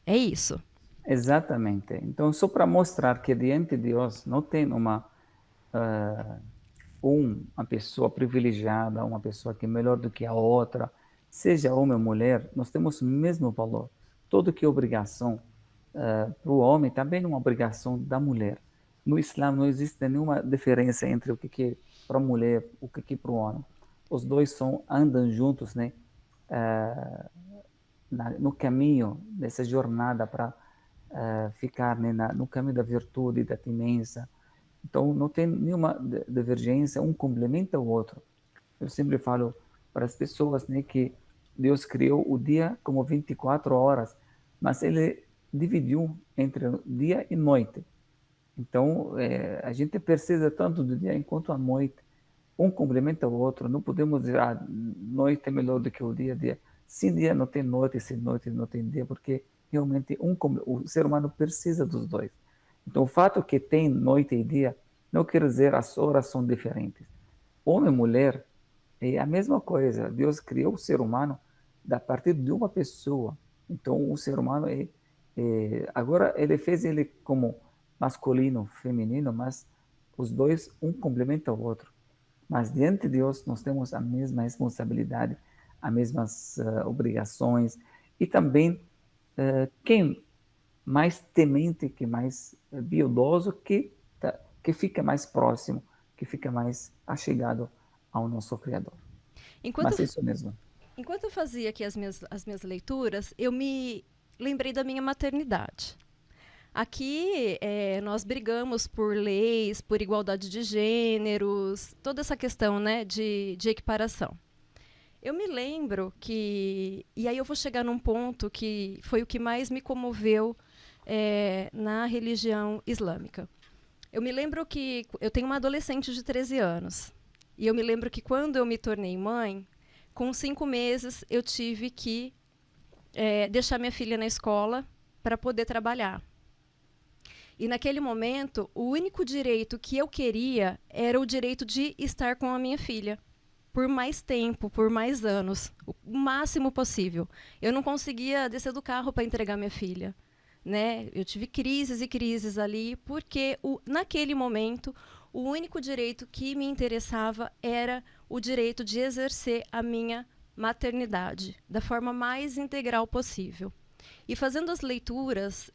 É isso. Exatamente. Então, só para mostrar que diante de Deus não tem uma pessoa privilegiada, uma pessoa que é melhor do que a outra, seja homem ou mulher, nós temos o mesmo valor. Tudo que é obrigação para o homem também é uma obrigação da mulher. No Islã não existe nenhuma diferença entre o que é para a mulher, o que é para o homem. Os dois andam juntos, né? No caminho dessa jornada para ficar, né, no caminho da virtude, da temência. Então, não tem nenhuma divergência, um complementa o outro. Eu sempre falo para as pessoas, né, que Deus criou o dia como 24 horas, mas ele dividiu entre dia e noite. Então, a gente precisa tanto do dia enquanto a noite. Um complementa o outro. Não podemos dizer, a noite é melhor do que o dia. Dia. Se dia não tem noite, se noite não tem dia, porque realmente o ser humano precisa dos dois. Então, o fato que tem noite e dia não quer dizer as horas são diferentes. Homem e mulher é a mesma coisa. Deus criou o ser humano a partir de uma pessoa. Então, o ser humano agora ele fez ele como masculino, feminino, mas os dois um complementa o outro. Mas diante de Deus nós temos a mesma responsabilidade, as mesmas obrigações e também quem mais temente, que mais piedoso, que fica mais próximo, que fica mais achegado ao nosso Criador. Enquanto, Mas é isso mesmo. enquanto eu fazia aqui as minhas leituras, eu me lembrei da minha maternidade. Aqui nós brigamos por leis, por igualdade de gêneros, toda essa questão, né, de equiparação. Eu me lembro que, e aí eu vou chegar num ponto que foi o que mais me comoveu na religião islâmica. Eu me lembro que eu tenho uma adolescente de 13 anos. E eu me lembro que quando eu me tornei mãe, com 5 meses eu tive que deixar minha filha na escola para poder trabalhar. E naquele momento, o único direito que eu queria era o direito de estar com a minha filha. Por mais tempo, por mais anos, o máximo possível. Eu não conseguia descer do carro para entregar minha filha. Né? Eu tive crises e crises ali, porque naquele momento, o único direito que me interessava era o direito de exercer a minha maternidade da forma mais integral possível. E fazendo as leituras,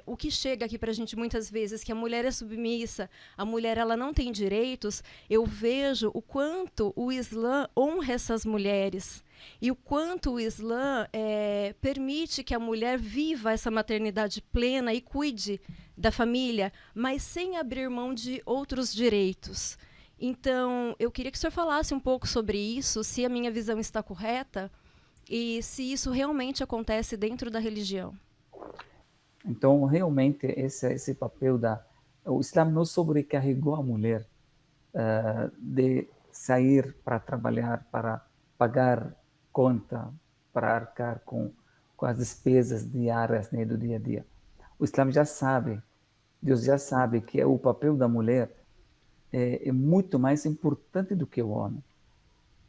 o que chega aqui para a gente muitas vezes, que a mulher é submissa, a mulher ela não tem direitos, eu vejo o quanto o Islã honra essas mulheres e o quanto o Islã permite que a mulher viva essa maternidade plena e cuide da família, mas sem abrir mão de outros direitos. Então, eu queria que o senhor falasse um pouco sobre isso, se a minha visão está correta, e se isso realmente acontece dentro da religião. Então, realmente, esse papel o Islã não sobrecarregou a mulher de sair para trabalhar, para pagar conta, para arcar com as despesas diárias, né, do dia a dia. O Islã já sabe, Deus já sabe que o papel da mulher é muito mais importante do que o homem.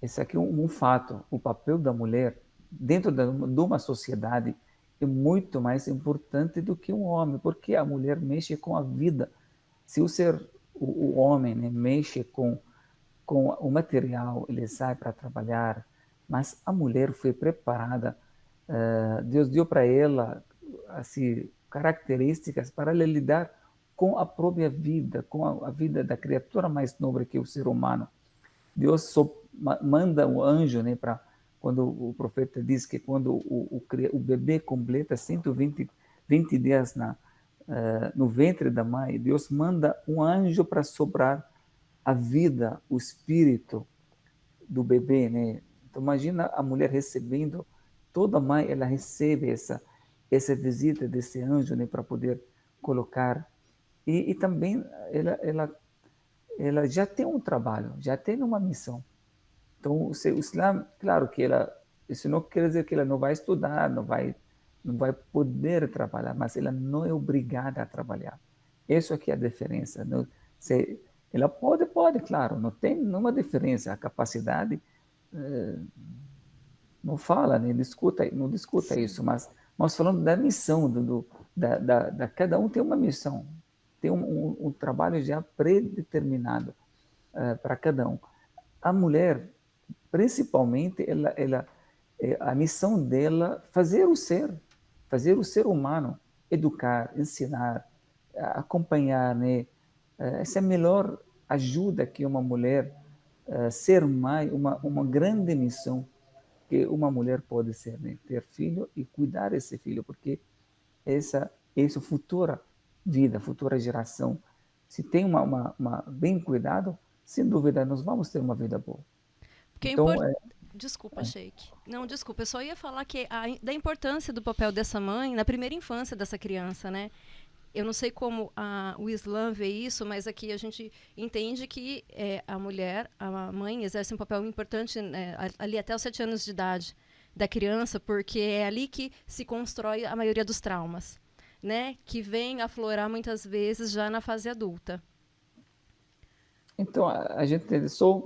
Esse aqui é um fato. O papel da mulher dentro de uma sociedade é muito mais importante do que um homem, porque a mulher mexe com a vida. Se o homem, né, mexe com o material, ele sai para trabalhar, mas a mulher foi preparada, Deus deu para ela assim, características para ela lidar com a própria vida, com a vida da criatura mais nobre que é o ser humano. Deus só manda um anjo, né, para quando o profeta diz que quando o bebê completa 120 dias no ventre da mãe, Deus manda um anjo para sobrar a vida, o espírito do bebê, né? Então imagina a mulher recebendo, toda mãe ela recebe essa visita desse anjo, né, para poder colocar e também ela já tem um trabalho, já tem uma missão. Então o Islã, claro que isso não quer dizer que ela não vai estudar, não vai poder trabalhar, mas ela não é obrigada a trabalhar. Isso aqui é a diferença. Não, ela pode, claro, não tem nenhuma diferença. A capacidade não fala, nem discuta, não discuta Sim. isso, mas nós falamos da missão, cada um tem uma missão, tem um trabalho já predeterminado para cada um. A mulher, principalmente, a missão dela fazer o ser humano, educar, ensinar, acompanhar, né? Essa é a melhor ajuda que uma mulher, ser mãe, uma grande missão que uma mulher pode ser, né? Ter filho e cuidar desse filho, porque essa futura vida, futura geração. Se tem bem cuidado, sem dúvida nós vamos ter uma vida boa. Porque é Então, Desculpa, Sheik. Não, desculpa, eu só ia falar da importância do papel dessa mãe na primeira infância dessa criança, né? Eu não sei como o Islã vê isso, mas aqui a gente entende que a mulher, a mãe, exerce um papel importante, né, ali até os 7 anos de idade da criança, porque é ali que se constrói a maioria dos traumas, né? Que vem aflorar muitas vezes já na fase adulta. então a gente só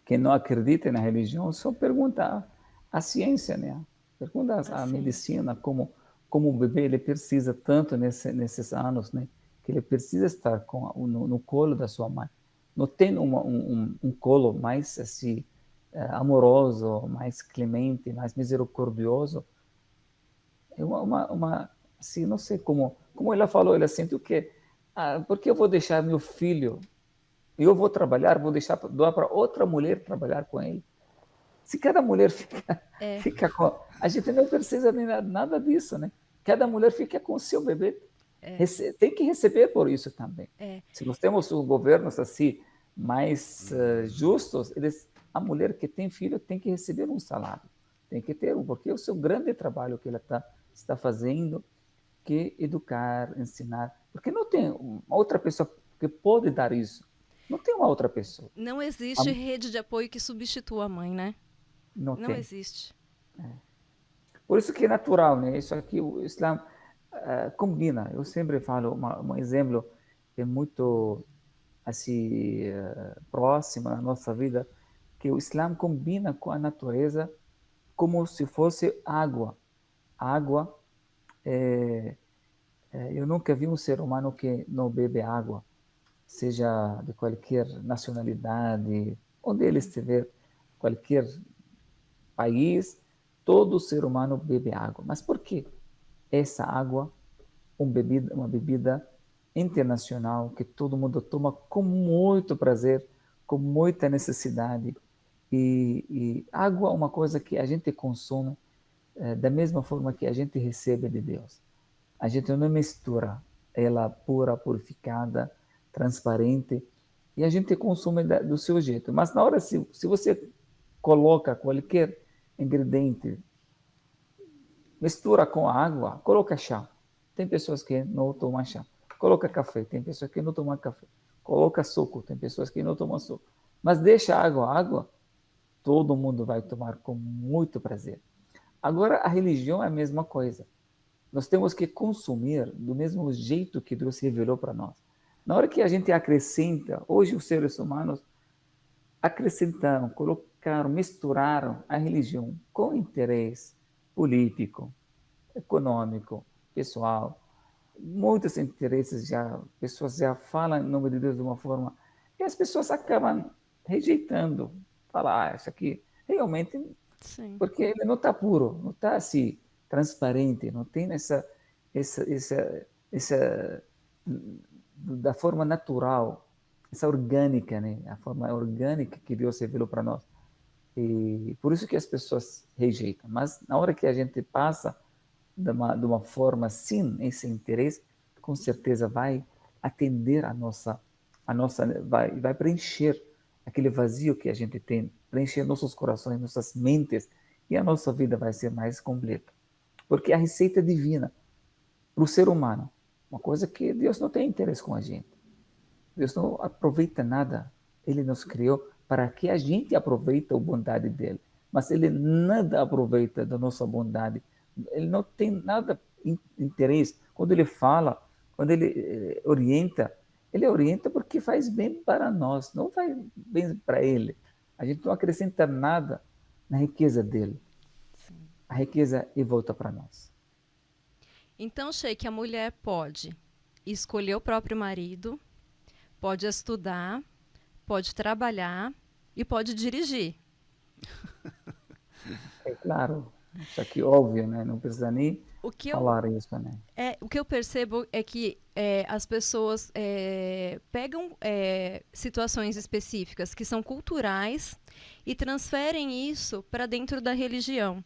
que não acredita na religião só pergunta a ciência, né? Pergunta a medicina como o bebê ele precisa tanto nesses anos, né? Que ele precisa estar no colo da sua mãe. Não tem um colo mais assim amoroso, mais clemente, mais misericordioso. É assim, não sei como ela falou, ela sentiu que porque eu vou deixar meu filho, eu vou trabalhar, vou doar para outra mulher trabalhar com ele. Se cada mulher fica com... A gente não precisa de nada disso, né? Cada mulher fica com o seu bebê. Tem que receber por isso também. Se nós temos os governos assim, mais justos, a mulher que tem filho tem que receber um salário. Tem que ter porque é o seu grande trabalho que ela está fazendo, que educar, ensinar. Porque não tem uma outra pessoa que pode dar isso. Não tem uma outra pessoa. Não existe rede de apoio que substitua a mãe, né? Não existe. Por isso que é natural, né? Isso aqui o Islã combina. Eu sempre falo um exemplo que é muito assim próximo à nossa vida, que o Islã combina com a natureza como se fosse água. A água, eu nunca vi um ser humano que não bebe água, seja de qualquer nacionalidade, onde ele estiver, qualquer país, todo ser humano bebe água. Mas por quê? Essa água, uma bebida internacional que todo mundo toma com muito prazer, com muita necessidade. E água é uma coisa que a gente consome da mesma forma que a gente recebe de Deus. A gente não mistura ela pura, purificada, transparente, e a gente consome do seu jeito. Mas na hora, se você coloca qualquer ingrediente, mistura com água, coloca chá. Tem pessoas que não tomam chá. Coloca café, tem pessoas que não tomam café. Coloca suco, tem pessoas que não tomam suco. Mas deixa água, todo mundo vai tomar com muito prazer. Agora, a religião é a mesma coisa. Nós temos que consumir do mesmo jeito que Deus revelou para nós. Na hora que a gente acrescenta, hoje os seres humanos acrescentaram, colocaram, misturaram a religião com interesse político, econômico, pessoal. Muitos interesses pessoas já falam em nome de Deus de uma forma e as pessoas acabam rejeitando. Falar, isso aqui realmente... Sim. Porque ele não está puro, não está assim, transparente, não tem essa da forma natural, essa orgânica, né? A forma orgânica que Deus revelou para nós. E por isso que as pessoas rejeitam. Mas na hora que a gente passa de uma forma sem esse interesse, com certeza vai atender vai preencher aquele vazio que a gente tem, preencher nossos corações, nossas mentes, e a nossa vida vai ser mais completa. Porque a receita divina para o ser humano, uma coisa que Deus não tem interesse com a gente. Deus não aproveita nada. Ele nos criou para que a gente aproveite a bondade dele. Mas ele nada aproveita da nossa bondade. Ele não tem nada interesse. Quando ele fala, quando ele orienta porque faz bem para nós, não faz bem para ele. A gente não acrescenta nada na riqueza dele. Sim. A riqueza volta para nós. Então, Sheik, a mulher pode escolher o próprio marido, pode estudar, pode trabalhar e pode dirigir. É claro, isso aqui é óbvio, né? Não precisa nem falar isso, né? O que eu percebo é que as pessoas pegam situações específicas que são culturais e transferem isso para dentro da religião.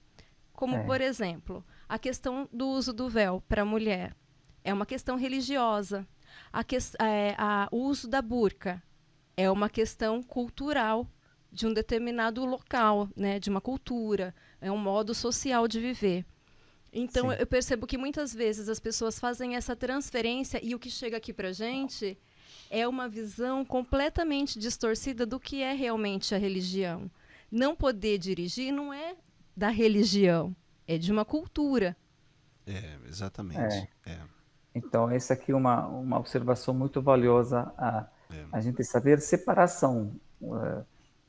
Como, por exemplo, A questão do uso do véu para a mulher é uma questão religiosa. O uso da burca é uma questão cultural de um determinado local, né, de uma cultura, é um modo social de viver. Então, Sim. eu percebo que muitas vezes as pessoas fazem essa transferência e o que chega aqui para gente é uma visão completamente distorcida do que é realmente a religião. Não poder dirigir não é da religião, é de uma cultura. Exatamente. É. Então, essa aqui é uma observação muito valiosa, a gente saber separação,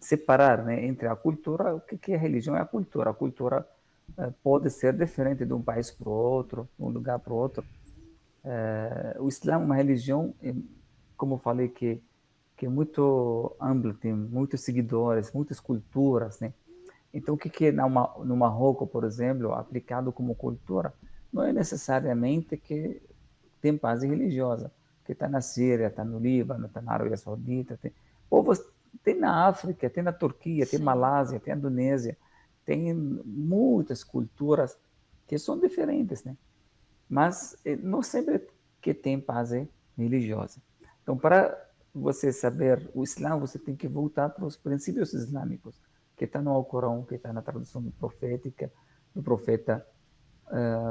separar, né, entre a cultura, o que é religião é a cultura. A cultura pode ser diferente de um país para o outro, de um lugar para o outro. O Islã é uma religião, como eu falei, que é muito ampla, tem muitos seguidores, muitas culturas, né? Então, o que é no Marrocos, por exemplo, aplicado como cultura, não é necessariamente que tem base religiosa, que está na Síria, está no Líbano, está na Arábia Saudita, povos, tem na África, tem na Turquia, tem Sim. Malásia, tem Indonésia, tem muitas culturas que são diferentes, né? Mas não sempre que tem base religiosa. Então, para você saber o Islã, você tem que voltar para os princípios islâmicos, que está no Alcorão, que está na tradução profética, do profeta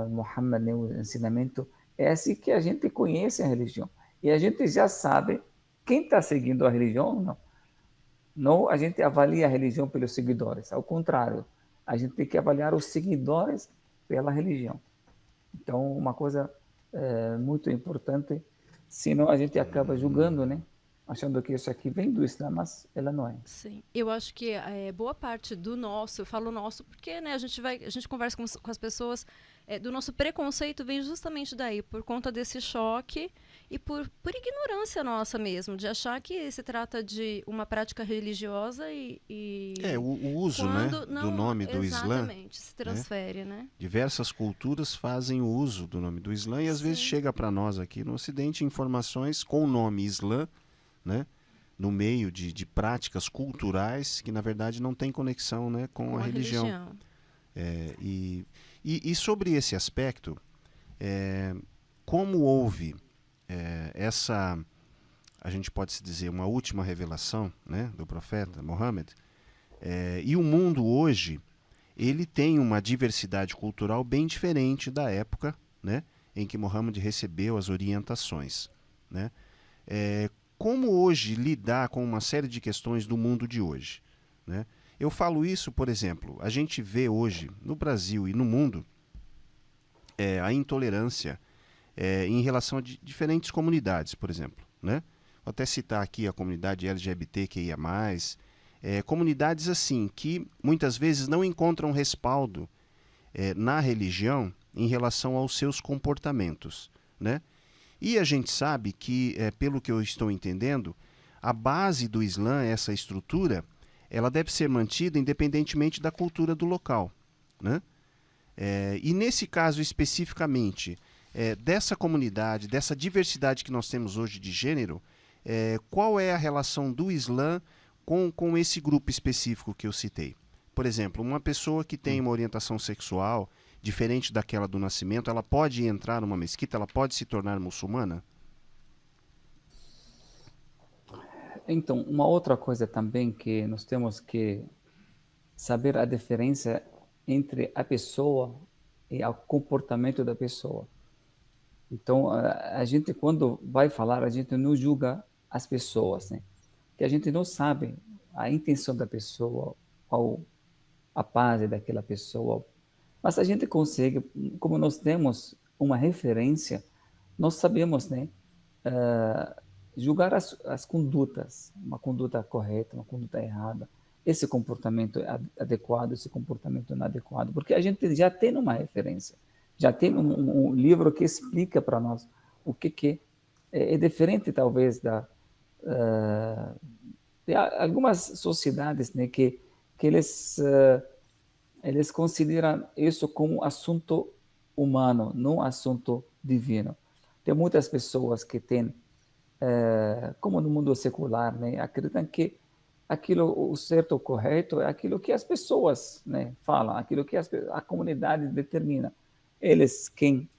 Muhammad, né, o ensinamento. É assim que a gente conhece a religião. E a gente já sabe quem está seguindo a religião ou não. Não a gente avalia a religião pelos seguidores, ao contrário, a gente tem que avaliar os seguidores pela religião. Então, uma coisa muito importante, senão a gente acaba julgando, né? Achando que isso aqui vem do Islã, mas ela não é. Sim, eu acho que boa parte do nosso, eu falo nosso porque, né, a gente conversa com as pessoas, do nosso preconceito vem justamente daí, por conta desse choque e por ignorância nossa mesmo, de achar que se trata de uma prática religiosa O uso, né, quando do não nome do Islã, exatamente se né? transfere, né? Diversas culturas fazem o uso do nome do Islã e às vezes Sim. chega para nós aqui no Ocidente informações com o nome Islã, né? No meio de práticas culturais que na verdade não tem conexão, né, com a religião. E sobre esse aspecto, como houve essa, a gente pode se dizer, uma última revelação, né, do profeta Muhammad, e o mundo hoje ele tem uma diversidade cultural bem diferente da época, né, em que Muhammad recebeu as orientações, né? Como hoje lidar com uma série de questões do mundo de hoje, né? Eu falo isso, por exemplo, a gente vê hoje no Brasil e no mundo a intolerância em relação a diferentes comunidades, por exemplo, né? Vou até citar aqui a comunidade LGBTQIA+, comunidades assim que muitas vezes não encontram respaldo na religião em relação aos seus comportamentos, né? E a gente sabe que, pelo que eu estou entendendo, a base do Islã, essa estrutura, ela deve ser mantida independentemente da cultura do local, né? E nesse caso especificamente, dessa comunidade, dessa diversidade que nós temos hoje de gênero, qual é a relação do Islã com esse grupo específico que eu citei? Por exemplo, uma pessoa que tem uma orientação sexual diferente daquela do nascimento, ela pode entrar numa mesquita, ela pode se tornar muçulmana? Então, uma outra coisa também que nós temos que saber a diferença entre a pessoa e o comportamento da pessoa. Então, a gente, quando vai falar, a gente não julga as pessoas, né? Que a gente não sabe a intenção da pessoa, qual a base daquela pessoa. Mas a gente consegue, como nós temos uma referência, nós sabemos, né, julgar as condutas, uma conduta correta, uma conduta errada, esse comportamento adequado, esse comportamento inadequado, porque a gente já tem uma referência, já tem um livro que explica para nós o que é diferente, talvez, de algumas sociedades, né, que eles consideram isso como assunto humano, não assunto divino. Tem muitas pessoas que têm, como no mundo secular, né, acreditam que aquilo, o certo, o correto, é aquilo que as pessoas, né, falam, aquilo que a comunidade determina. eles quem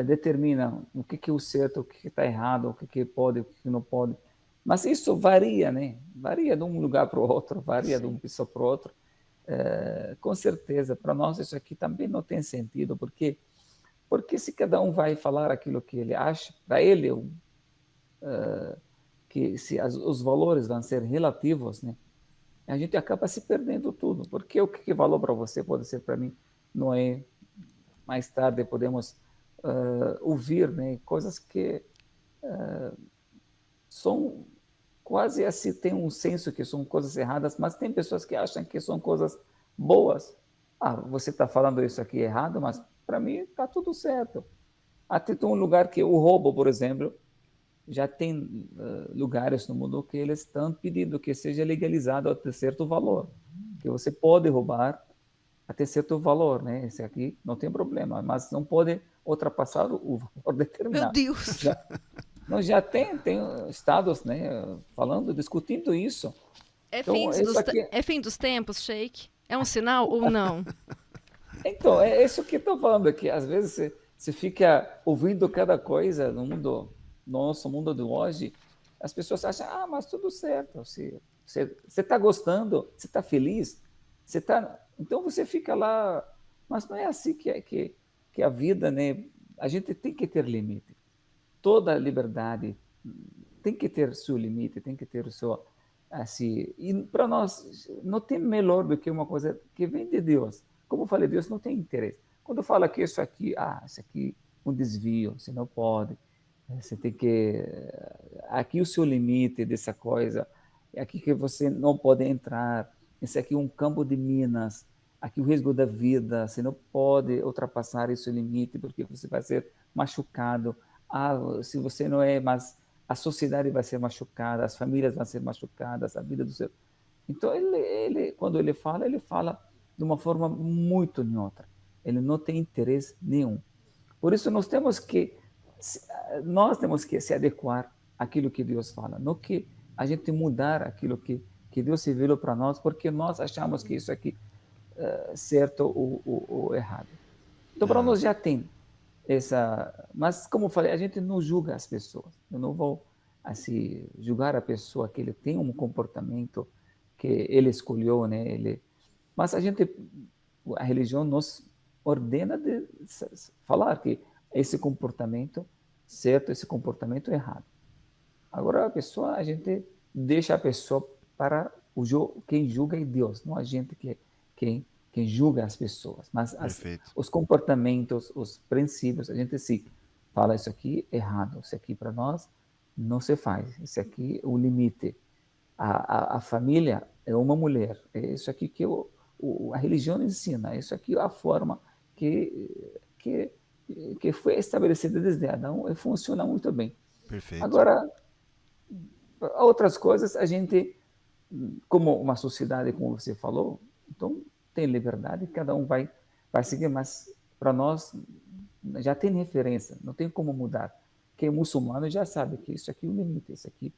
determinam o que é o certo, o que está errado, o que pode, o que não pode. Mas isso varia, né? Varia de um lugar para o outro, varia de uma Sim. pessoa para o outro. Com certeza, para nós isso aqui também não tem sentido, porque se cada um vai falar aquilo que ele acha, para ele, que se os valores vão ser relativos, né? A gente acaba se perdendo tudo, porque o que valor para você pode ser para mim não é. Mais tarde podemos ouvir, né, coisas que são quase assim, tem um senso que são coisas erradas, mas tem pessoas que acham que são coisas boas. Ah, você está falando isso aqui errado, mas para mim está tudo certo. Até tem um lugar que o roubo, por exemplo, já tem lugares no mundo que eles estão pedindo que seja legalizado até certo valor, que você pode roubar até certo valor, né? Esse aqui não tem problema, mas não pode ultrapassar o valor Meu determinado. Deus! Já, não, já tem estados, né, falando, discutindo isso. Então, isso aqui, É fim dos tempos, Sheik? É um sinal ou não? então, é isso que estou falando aqui. Às vezes você fica ouvindo cada coisa no nosso mundo de hoje, as pessoas acham, ah, mas tudo certo. Você está gostando, você está feliz, você tá, então você fica lá, mas não é assim que a vida, né? A gente tem que ter limite. Toda liberdade tem que ter seu limite, tem que ter o seu assim. E para nós não tem melhor do que uma coisa que vem de Deus. Como eu falei, Deus não tem interesse. Quando fala que isso aqui um desvio, você não pode. Você tem que aqui o seu limite dessa coisa, aqui que você não pode entrar. Esse aqui é um campo de minas. Aqui o risco da vida, você não pode ultrapassar esse limite porque você vai ser machucado. Ah, se você não é, mas a sociedade vai ser machucada, as famílias vão ser machucadas, a vida do ser. Então, quando ele fala de uma forma muito neutra. Ele não tem interesse nenhum. Por isso, nós temos que se adequar àquilo que Deus fala, não que a gente mudar aquilo que Deus revelou para nós, porque nós achamos que isso aqui é certo ou errado. Então, para Ah, nós já tem essa, mas como eu falei, a gente não julga as pessoas. Eu não vou assim julgar a pessoa que ele tem um comportamento que ele escolheu, né? Mas a religião nos ordena de falar que esse comportamento certo, esse comportamento errado. Agora a gente deixa a pessoa para quem julga é Deus, não a gente quem julga as pessoas. Mas perfeito. os comportamentos, os princípios, a gente se fala isso aqui é errado, isso aqui para nós não se faz, isso aqui é o limite. A família é uma mulher, é isso aqui que a religião ensina, isso aqui é a forma que, que foi estabelecida desde Adão e funciona muito bem. Perfeito. Agora, outras coisas, a gente, como uma sociedade, como você falou, então tem liberdade, cada um vai seguir, mas para nós já tem referência, não tem como mudar. Quem é muçulmano já sabe que isso aqui é o limite, esse aqui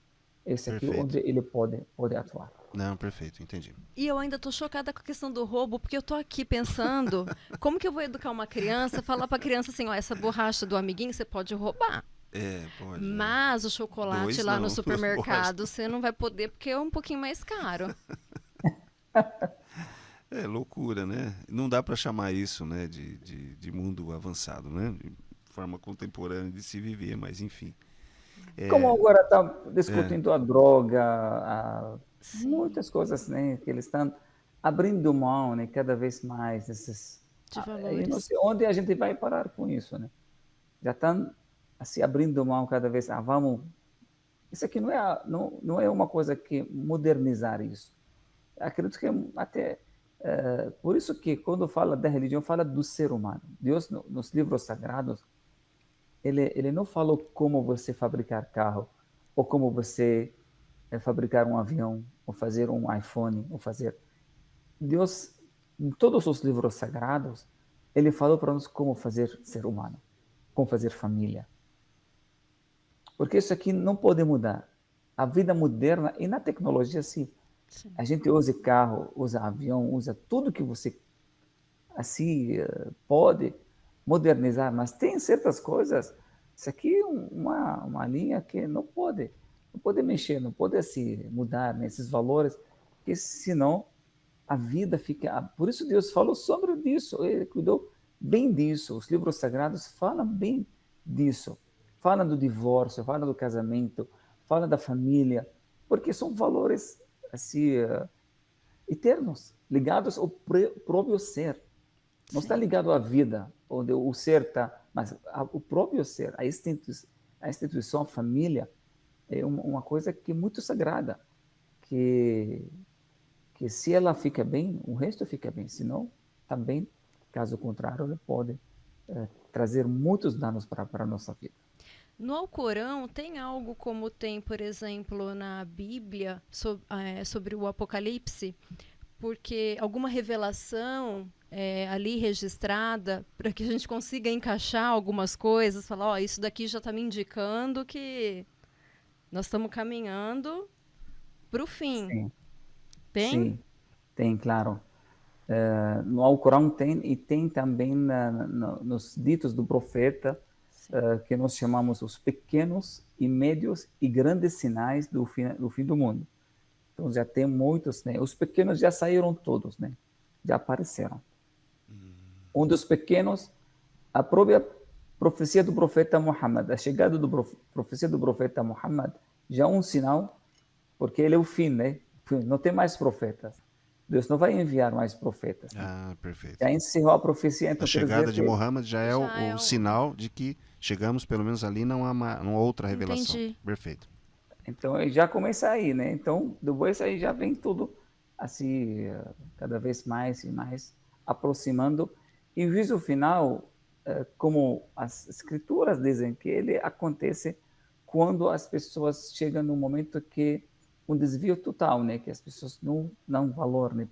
é Perfeito. onde ele pode atuar. Não, perfeito, entendi. E eu ainda tô chocada com a questão do roubo, porque eu tô aqui pensando, como que eu vou educar uma criança, falar pra criança assim, ó, essa borracha do amiguinho você pode roubar. É, pode. Mas o chocolate Dois lá não, no duas supermercado você não vai poder porque é um pouquinho mais caro. É loucura, né? Não dá para chamar isso, né, de mundo avançado, né? De forma contemporânea de se viver, mas enfim. Como É, agora está é, discutindo a droga, Sim, muitas coisas, né, que eles estão abrindo mão, né, cada vez mais esses, de eu não valores. sei onde a gente vai parar com isso, né? Já estão se abrindo mão cada vez, vamos, isso aqui não é uma coisa que modernizar isso. Acredito que até por isso que quando fala da religião fala do ser humano. Deus nos livros sagrados ele não falou como você fabricar carro, ou como você fabricar um avião, ou fazer um iPhone, ou fazer. Deus, em todos os livros sagrados, ele falou para nós como fazer ser humano, como fazer família. Porque isso aqui não pode mudar. A vida moderna, e na tecnologia, sim. Sim. A gente usa carro, usa avião, usa tudo que você assim pode, modernizar, mas tem certas coisas, isso aqui é uma linha que não pode mexer, não pode assim, mudar nesses valores, porque senão a vida fica... Por isso Deus falou sobre isso, ele cuidou bem disso, os livros sagrados falam bem disso, falam do divórcio, falam do casamento, falam da família, porque são valores assim, eternos, ligados ao próprio ser. Não está Sim. ligado à vida, onde o ser está, mas o próprio ser, a instituição, a família, é uma coisa que é muito sagrada, que se ela fica bem, o resto fica bem, senão também, caso contrário, ela pode trazer muitos danos para a nossa vida. No Alcorão tem algo como tem, por exemplo, na Bíblia sobre o Apocalipse, porque alguma revelação ali registrada para que a gente consiga encaixar algumas coisas, falar, ó, isso daqui já está me indicando que nós estamos caminhando para o fim. Sim, Tem? sim, tem, claro. No Alcorão tem, e tem também nos ditos do profeta, que nós chamamos os pequenos e médios e grandes sinais do fim do mundo. Então já tem muitos, né? Os pequenos já saíram todos, né? Já apareceram. Um dos pequenos, a própria profecia do profeta Muhammad, a chegada da profecia do profeta Muhammad, já é um sinal, porque ele é o fim, né? Não tem mais profetas. Deus não vai enviar mais profetas. Né? Ah, perfeito. Já encerrou a profecia. Então A chegada de Muhammad já é Já o sinal de que chegamos, pelo menos ali, não há uma outra revelação. Entendi. Perfeito. Então já começa aí, né? Então depois aí já vem tudo assim, cada vez mais e mais aproximando. E o juízo final, como as escrituras dizem, que ele acontece quando as pessoas chegam num momento que um desvio total, né? Que as pessoas não dão valor, né?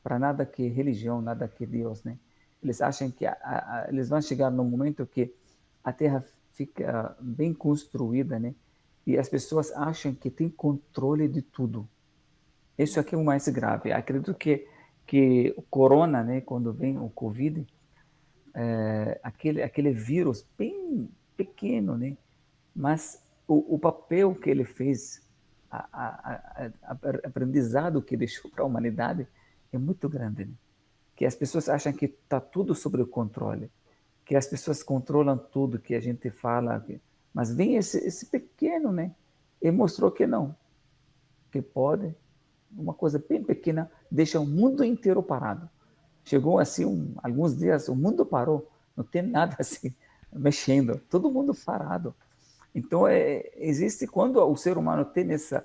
Para nada que religião, nada que Deus, né? Eles acham que eles vão chegar num momento que a Terra fica bem construída, né? E as pessoas acham que tem controle de tudo. Isso aqui é o mais grave. Acredito que o corona, né? Quando vem o Covid, aquele vírus bem pequeno, né? Mas o papel que ele fez, aprendizado que deixou para a humanidade é muito grande, né? Que as pessoas acham que está tudo sob o controle, que as pessoas controlam tudo que a gente fala, mas vem esse pequeno, né? E mostrou que não, que pode, uma coisa bem pequena, deixa o mundo inteiro parado. Chegou assim, alguns dias, o mundo parou, não tem nada assim, mexendo, todo mundo parado. Então, existe quando o ser humano tem essa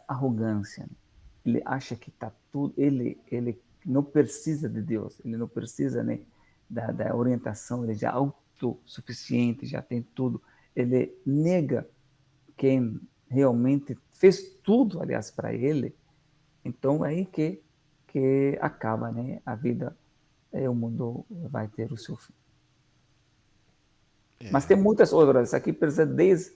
arrogância, né? Ele acha que está tudo, ele não precisa de Deus, ele não precisa, né, da orientação, ele já é autossuficiente, já tem tudo. Ele nega quem realmente fez tudo, aliás, para ele. Então, é aí que acaba, né, a vida, o mundo vai ter o seu fim. Mas tem muitas outras. Aqui precisa de 10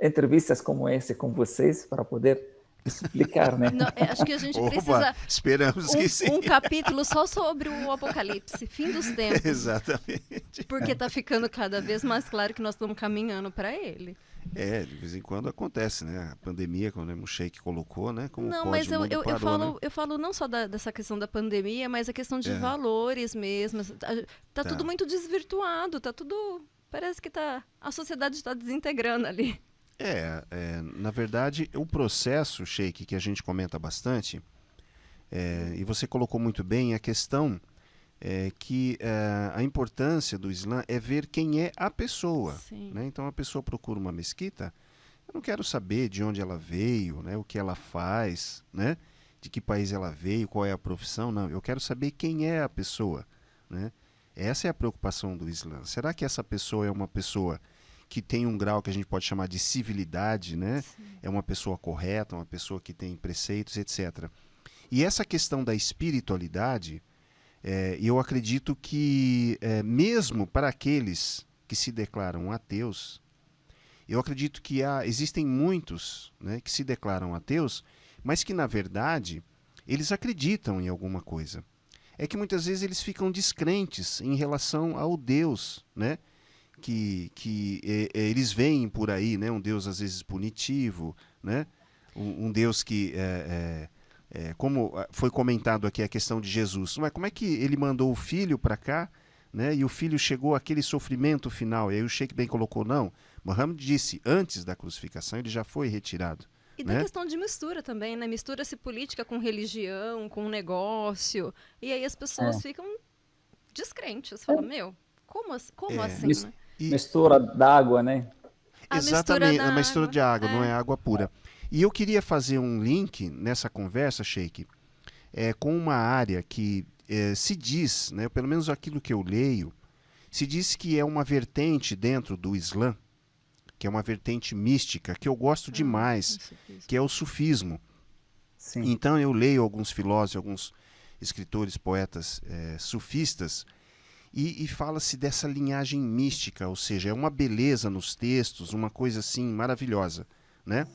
entrevistas como essa com vocês para poder explicar, né? Não, acho que a gente Opa, precisa esperamos que sim. um capítulo só sobre o Apocalipse, fim dos tempos. Exatamente. Porque está ficando cada vez mais claro que nós estamos caminhando para ele. De vez em quando acontece, né? A pandemia, quando o Sheik colocou, né? Como Não, pode, mas o mundo parou, né? eu falo não só dessa questão da pandemia, mas a questão de valores mesmo. Tá tudo muito desvirtuado, tá tudo... Parece que a sociedade está desintegrando ali. Na verdade, o processo, Sheik, que a gente comenta bastante, e você colocou muito bem, a questão que a importância do Islã é ver quem é a pessoa. Né? Então, a pessoa procura uma mesquita, eu não quero saber de onde ela veio, né? O que ela faz, né? De que país ela veio, qual é a profissão, não. Eu quero saber quem é a pessoa, né? Essa é a preocupação do Islã. Será que essa pessoa é uma pessoa que tem um grau que a gente pode chamar de civilidade, né? É uma pessoa correta, uma pessoa que tem preceitos, etc. E essa questão da espiritualidade, eu acredito que mesmo para aqueles que se declaram ateus, eu acredito que existem muitos, né, que se declaram ateus, mas que na verdade eles acreditam em alguma coisa. é que muitas vezes eles ficam descrentes em relação ao Deus, né? Que eles veem por aí, né? Um Deus às vezes punitivo, né? Um Deus que como foi comentado aqui a questão de Jesus, mas como é que ele mandou o filho para cá, né? E o filho chegou àquele sofrimento final? E aí o Sheikh bem colocou, não. Muhammad disse, antes da crucificação ele já foi retirado. E da Né? questão de mistura também, né? Mistura-se política com religião, com negócio. E aí as pessoas É. ficam descrentes. Falam, meu, como É, assim, Mis- né? e Mistura d'água, né? A mistura exatamente, da é uma mistura água. de água, não É. é água pura. E eu queria fazer um link nessa conversa, Sheikh, com uma área que se diz, né, pelo menos aquilo que eu leio, se diz que é uma vertente dentro do Islã, que é uma vertente mística, que eu gosto demais, Isso, isso. que é o sufismo. Sim. Então eu leio alguns filósofos, alguns escritores, poetas sufistas, e fala-se dessa linhagem mística, ou seja, é uma beleza nos textos, uma coisa assim maravilhosa, né?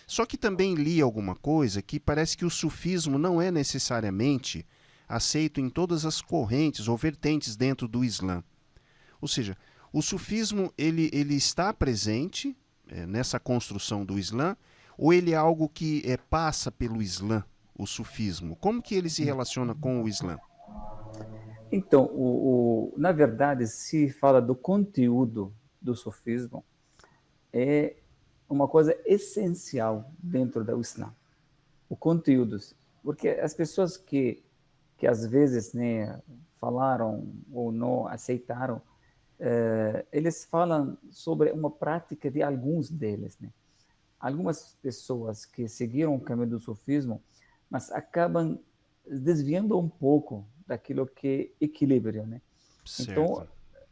Só que também li alguma coisa que parece que o sufismo não é necessariamente aceito em todas as correntes ou vertentes dentro do Islã. Ou seja, o sufismo ele está presente nessa construção do Islã, ou ele é algo que passa pelo Islã, o sufismo? Como que ele se relaciona com o Islã? Então, na verdade, se fala do conteúdo do sufismo, é uma coisa essencial dentro do Islã. O conteúdo. Porque as pessoas que às vezes, né, falaram ou não aceitaram, eles falam sobre uma prática de alguns deles, né? Algumas pessoas que seguiram o caminho do sufismo, mas acabam desviando um pouco daquilo que é equilíbrio, né? Então,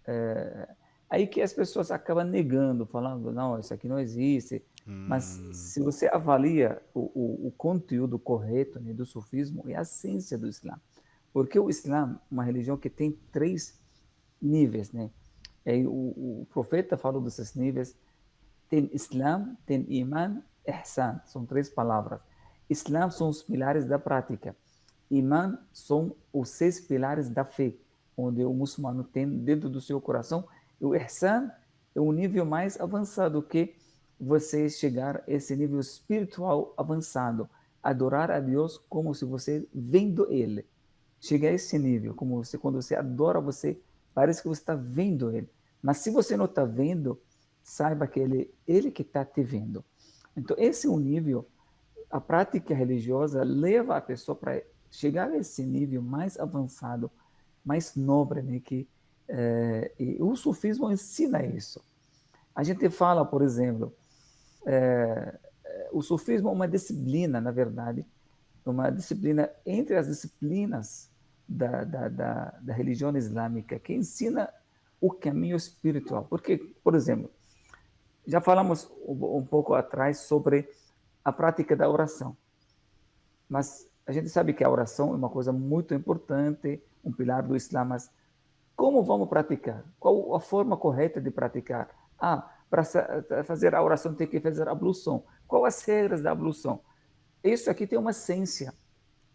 Certo. aí que as pessoas acabam negando, falando, não, isso aqui não existe. Mas Hum, se você avalia o conteúdo correto, né, do sufismo, é a essência do Islã. Porque o Islã é uma religião que tem 3 níveis, né? O profeta falou desses níveis. Tem Islam, tem Iman, Ihsan. São 3 palavras. Islam são os pilares da prática. Iman são os 6 pilares da fé, onde o muçulmano tem dentro do seu coração. E o Ihsan é o nível mais avançado, que você chegar a esse nível espiritual avançado, adorar a Deus como se você vendo Ele. Chega a esse nível, como você, quando você adora, você parece que você está vendo Ele. Mas se você não está vendo, saiba que ele que está te vendo. Então, esse é um nível. A prática religiosa leva a pessoa para chegar a esse nível mais avançado, mais nobre, né? E o sufismo ensina isso. A gente fala, por exemplo, o sufismo é uma disciplina, na verdade, uma disciplina entre as disciplinas da religião islâmica, que ensina o caminho espiritual. Porque, por exemplo, já falamos um pouco atrás sobre a prática da oração, mas a gente sabe que a oração é uma coisa muito importante, um pilar do Islã, mas como vamos praticar? Qual a forma correta de praticar? Para fazer a oração tem que fazer a ablução. Quais as regras da ablução? Isso aqui tem uma ciência.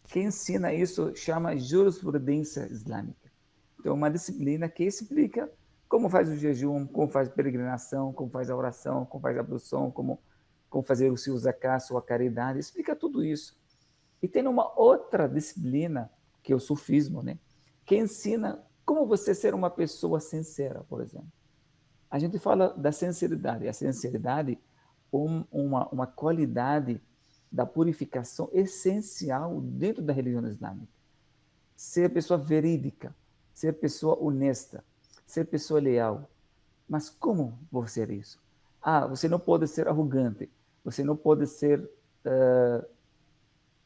Quem ensina isso chama jurisprudência islâmica. Então, é uma disciplina que explica como faz o jejum, como faz a peregrinação, como faz a oração, como faz a ablução, como fazer o seu zakat, sua caridade, explica tudo isso. E tem uma outra disciplina, que é o sufismo, né? Que ensina como você ser uma pessoa sincera, por exemplo. A gente fala da sinceridade. A sinceridade é uma qualidade da purificação essencial dentro da religião islâmica. Ser pessoa verídica, ser pessoa honesta, ser pessoa leal. Mas como vou ser isso? Você não pode ser arrogante, você não pode ser uh,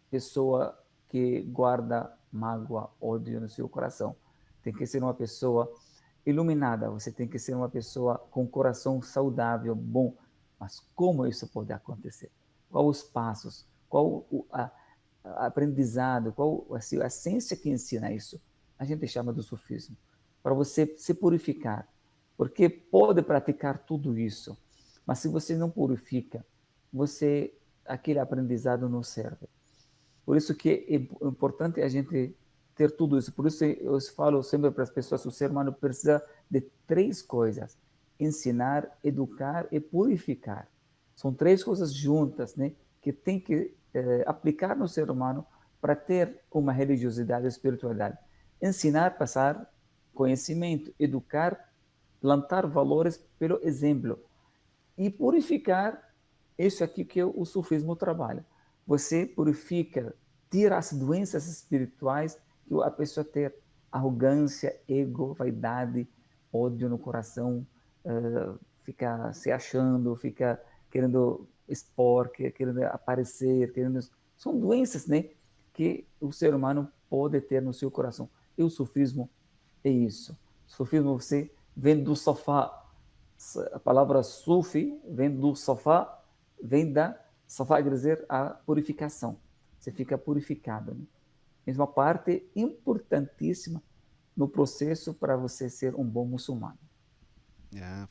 pessoa que guarda mágoa, ódio no seu coração. Tem que ser uma pessoa iluminada, você tem que ser uma pessoa com coração saudável, bom. Mas como isso pode acontecer? Qual os passos? Qual o aprendizado? Qual assim, a ciência que ensina isso? A gente chama do sufismo. Para você se purificar. Porque pode praticar tudo isso, mas se você não purifica, aquele aprendizado não serve. Por isso que é importante a gente ter tudo isso. Por isso eu falo sempre para as pessoas que o ser humano precisa de 3 coisas: ensinar, educar e purificar. São 3 coisas juntas, né, que tem que aplicar no ser humano para ter uma religiosidade e espiritualidade. Ensinar, passar conhecimento; educar, plantar valores pelo exemplo; e purificar, isso aqui que o sufismo trabalha. Você purifica, tira as doenças espirituais que a pessoa tem: arrogância, ego, vaidade, ódio no coração, fica se achando, fica querendo expor, querendo aparecer, são doenças, né, que o ser humano pode ter no seu coração. E o sufismo é isso. O sufismo, você vem do sofá. A palavra sufi vem do sofá, vem da sofá, quer dizer a purificação. Você fica purificado, né? Mesma parte importantíssima no processo para você ser um bom muçulmano.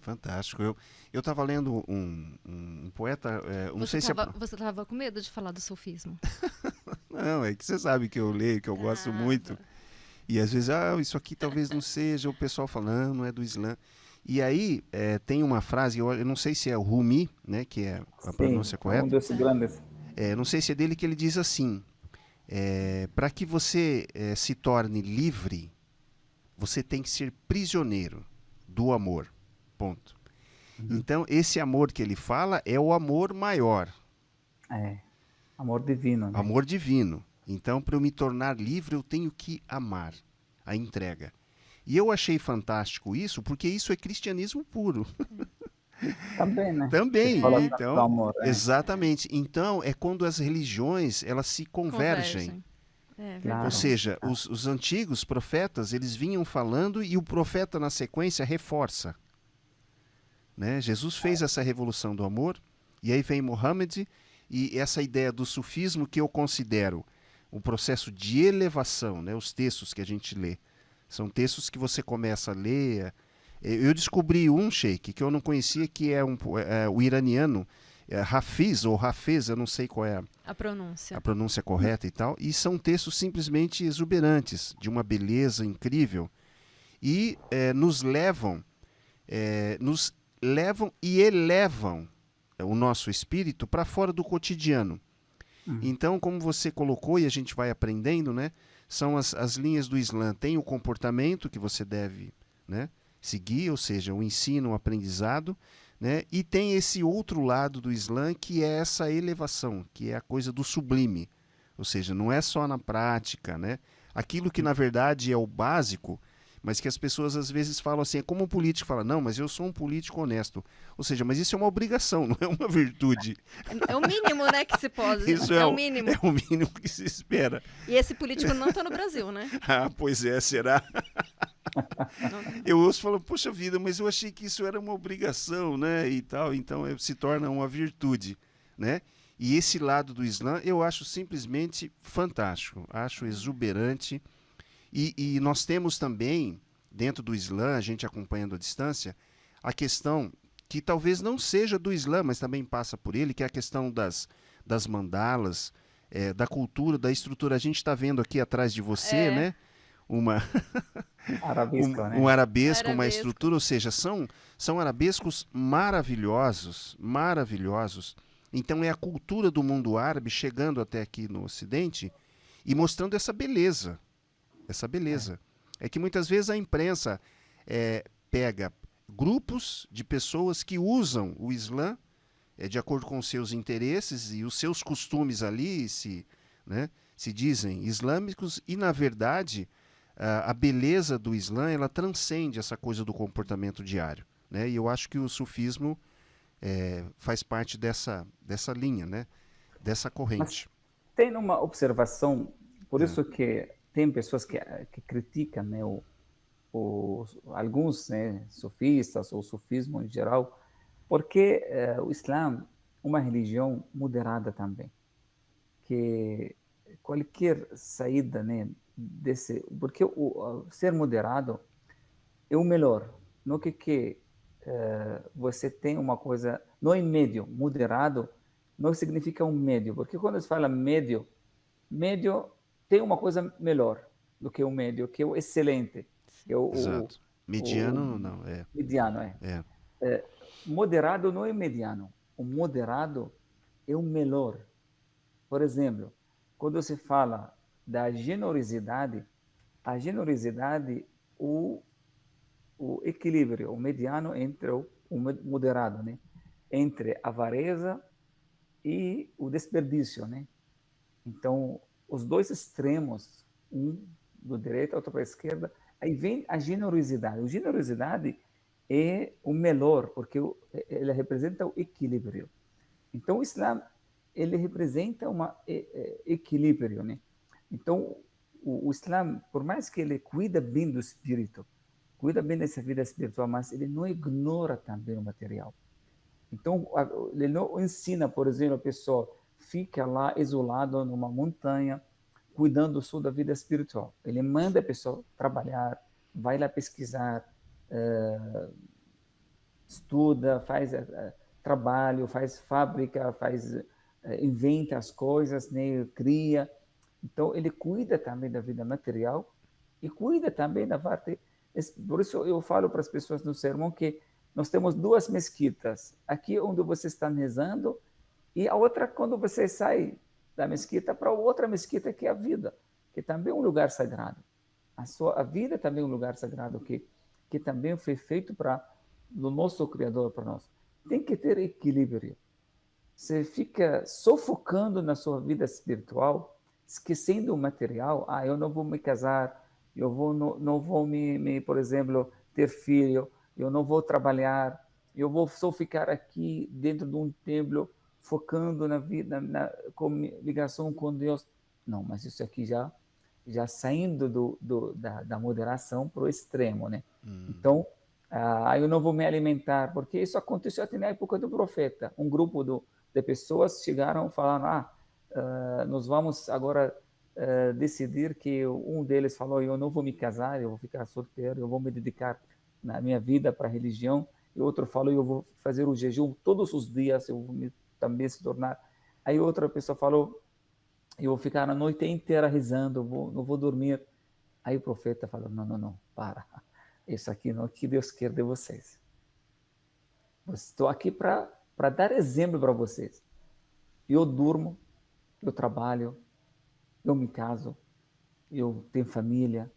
Fantástico. Eu estava lendo um poeta, não sei se é... Você estava com medo de falar do sufismo? Não, é que você sabe que eu leio, que eu gosto muito. E às vezes, isso aqui talvez não seja, o pessoal falando, não é do Islã. E aí tem uma frase, eu não sei se é o Rumi, né, que é a pronúncia correta. Um desses grandes. Não sei se é dele, que ele diz assim: para que você se torne livre, você tem que ser prisioneiro do amor. Ponto. Então, esse amor que ele fala é o amor maior. Amor divino. Né? Amor divino. Então, para eu me tornar livre, eu tenho que amar, a entrega. E eu achei fantástico isso, porque isso é cristianismo puro. Também, né? Também. Então, amor, exatamente. Então, é quando as religiões elas se convergem. Claro. Ou seja, os antigos profetas, eles vinham falando e o profeta, na sequência, reforça. Né? Jesus fez essa revolução do amor, e aí vem Mohammed, e essa ideia do sufismo, que eu considero um processo de elevação, né? Os textos que a gente lê. São textos que você começa a ler. Eu descobri um, Sheikh, que eu não conhecia, que é o iraniano, Hafiz, ou Hafez, eu não sei qual é a pronúncia correta e tal, e são textos simplesmente exuberantes, de uma beleza incrível, e nos levam e elevam o nosso espírito para fora do cotidiano. Então, como você colocou, e a gente vai aprendendo, né, são as linhas do Islã. Tem o comportamento que você deve, né, seguir, ou seja, o ensino, o aprendizado, né, e tem esse outro lado do Islã, que é essa elevação, que é a coisa do sublime. Ou seja, não é só na prática, né, aquilo que na verdade é o básico, mas que as pessoas às vezes falam assim, é como um político fala: não, mas eu sou um político honesto. Ou seja, mas isso é uma obrigação, não é uma virtude. É o mínimo, né, que se pode. Isso é o mínimo. É o mínimo que se espera. E esse político não está no Brasil, né? Pois é, será? Eu ouço e falo: poxa vida, mas eu achei que isso era uma obrigação, né, e tal. Então se torna uma virtude, né? E esse lado do Islã eu acho simplesmente fantástico, acho exuberante. E nós temos também, dentro do Islã, a gente acompanhando à distância, a questão que talvez não seja do Islã, mas também passa por ele, que é a questão das mandalas, da cultura, da estrutura. A gente está vendo aqui atrás de você, né? Arabesco, né? Um arabesco, uma estrutura, ou seja, são arabescos maravilhosos, maravilhosos. Então é a cultura do mundo árabe chegando até aqui no Ocidente e mostrando essa beleza. Essa beleza. É que muitas vezes a imprensa pega grupos de pessoas que usam o Islã de acordo com os seus interesses, e os seus costumes ali se dizem islâmicos, e na verdade a beleza do Islã ela transcende essa coisa do comportamento diário, né? E eu acho que o sufismo faz parte dessa linha, né? Dessa corrente. Mas tem uma observação, por isso que tem pessoas que criticam, né, alguns, né, sufistas ou sufismo em geral, porque o Islã é uma religião moderada também, que qualquer saída, né, porque o ser moderado é o melhor, não que você tem uma coisa, não é médio, moderado não significa um médio, porque quando se fala médio tem uma coisa melhor. do que o médio, que é o excelente, que é Exato. Mediano, não, mediano, é. é. Moderado não é mediano. O moderado é o melhor. Por exemplo, quando se fala da generosidade, a generosidade, o equilíbrio, o mediano entre o moderado, né? Entre a avareza e o desperdício, né? Então, os dois extremos, um do direito, outro para a esquerda, aí vem a generosidade. A generosidade é o melhor, porque ele representa o equilíbrio. Então, o Islã, ele representa um equilíbrio, né? Então, o Islã, por mais que ele cuida bem do espírito, cuida bem dessa vida espiritual, mas ele não ignora também o material. Então, ele não ensina, por exemplo, a pessoa fica lá isolada numa montanha, cuidando só da vida espiritual. Ele manda a pessoa trabalhar, vai lá pesquisar, estuda, faz trabalho, faz fábrica, inventa as coisas, né, cria. Então, ele cuida também da vida material e cuida também da parte. Por isso, eu falo para as pessoas no sermão que nós temos duas mesquitas. Aqui onde você está rezando e a outra quando você sai da mesquita para outra mesquita que é a vida, que também é um lugar sagrado. A vida também é um lugar sagrado que também foi feito do nosso Criador para nós. Tem que ter equilíbrio. Você fica sufocando na sua vida espiritual, esquecendo o material. Eu não vou me casar, não vou por exemplo, ter filho, eu não vou trabalhar, eu vou só ficar aqui dentro de um templo, focando na vida, com ligação com Deus. Não, mas isso aqui já saindo da moderação para o extremo, né? Então, eu não vou me alimentar, porque isso aconteceu até na época do profeta. Um grupo de pessoas chegaram falando, nós vamos agora decidir que um deles falou, eu não vou me casar, eu vou ficar solteiro, eu vou me dedicar na minha vida para a religião, e outro falou, eu vou fazer o jejum todos os dias, eu vou também se tornar. Aí outra pessoa falou, eu vou ficar a noite inteira rezando, não vou dormir. Aí o profeta falou, não, para. Isso aqui não é o que Deus quer de vocês. Estou aqui para dar exemplo para vocês. Eu durmo, eu trabalho, eu me caso, eu tenho família.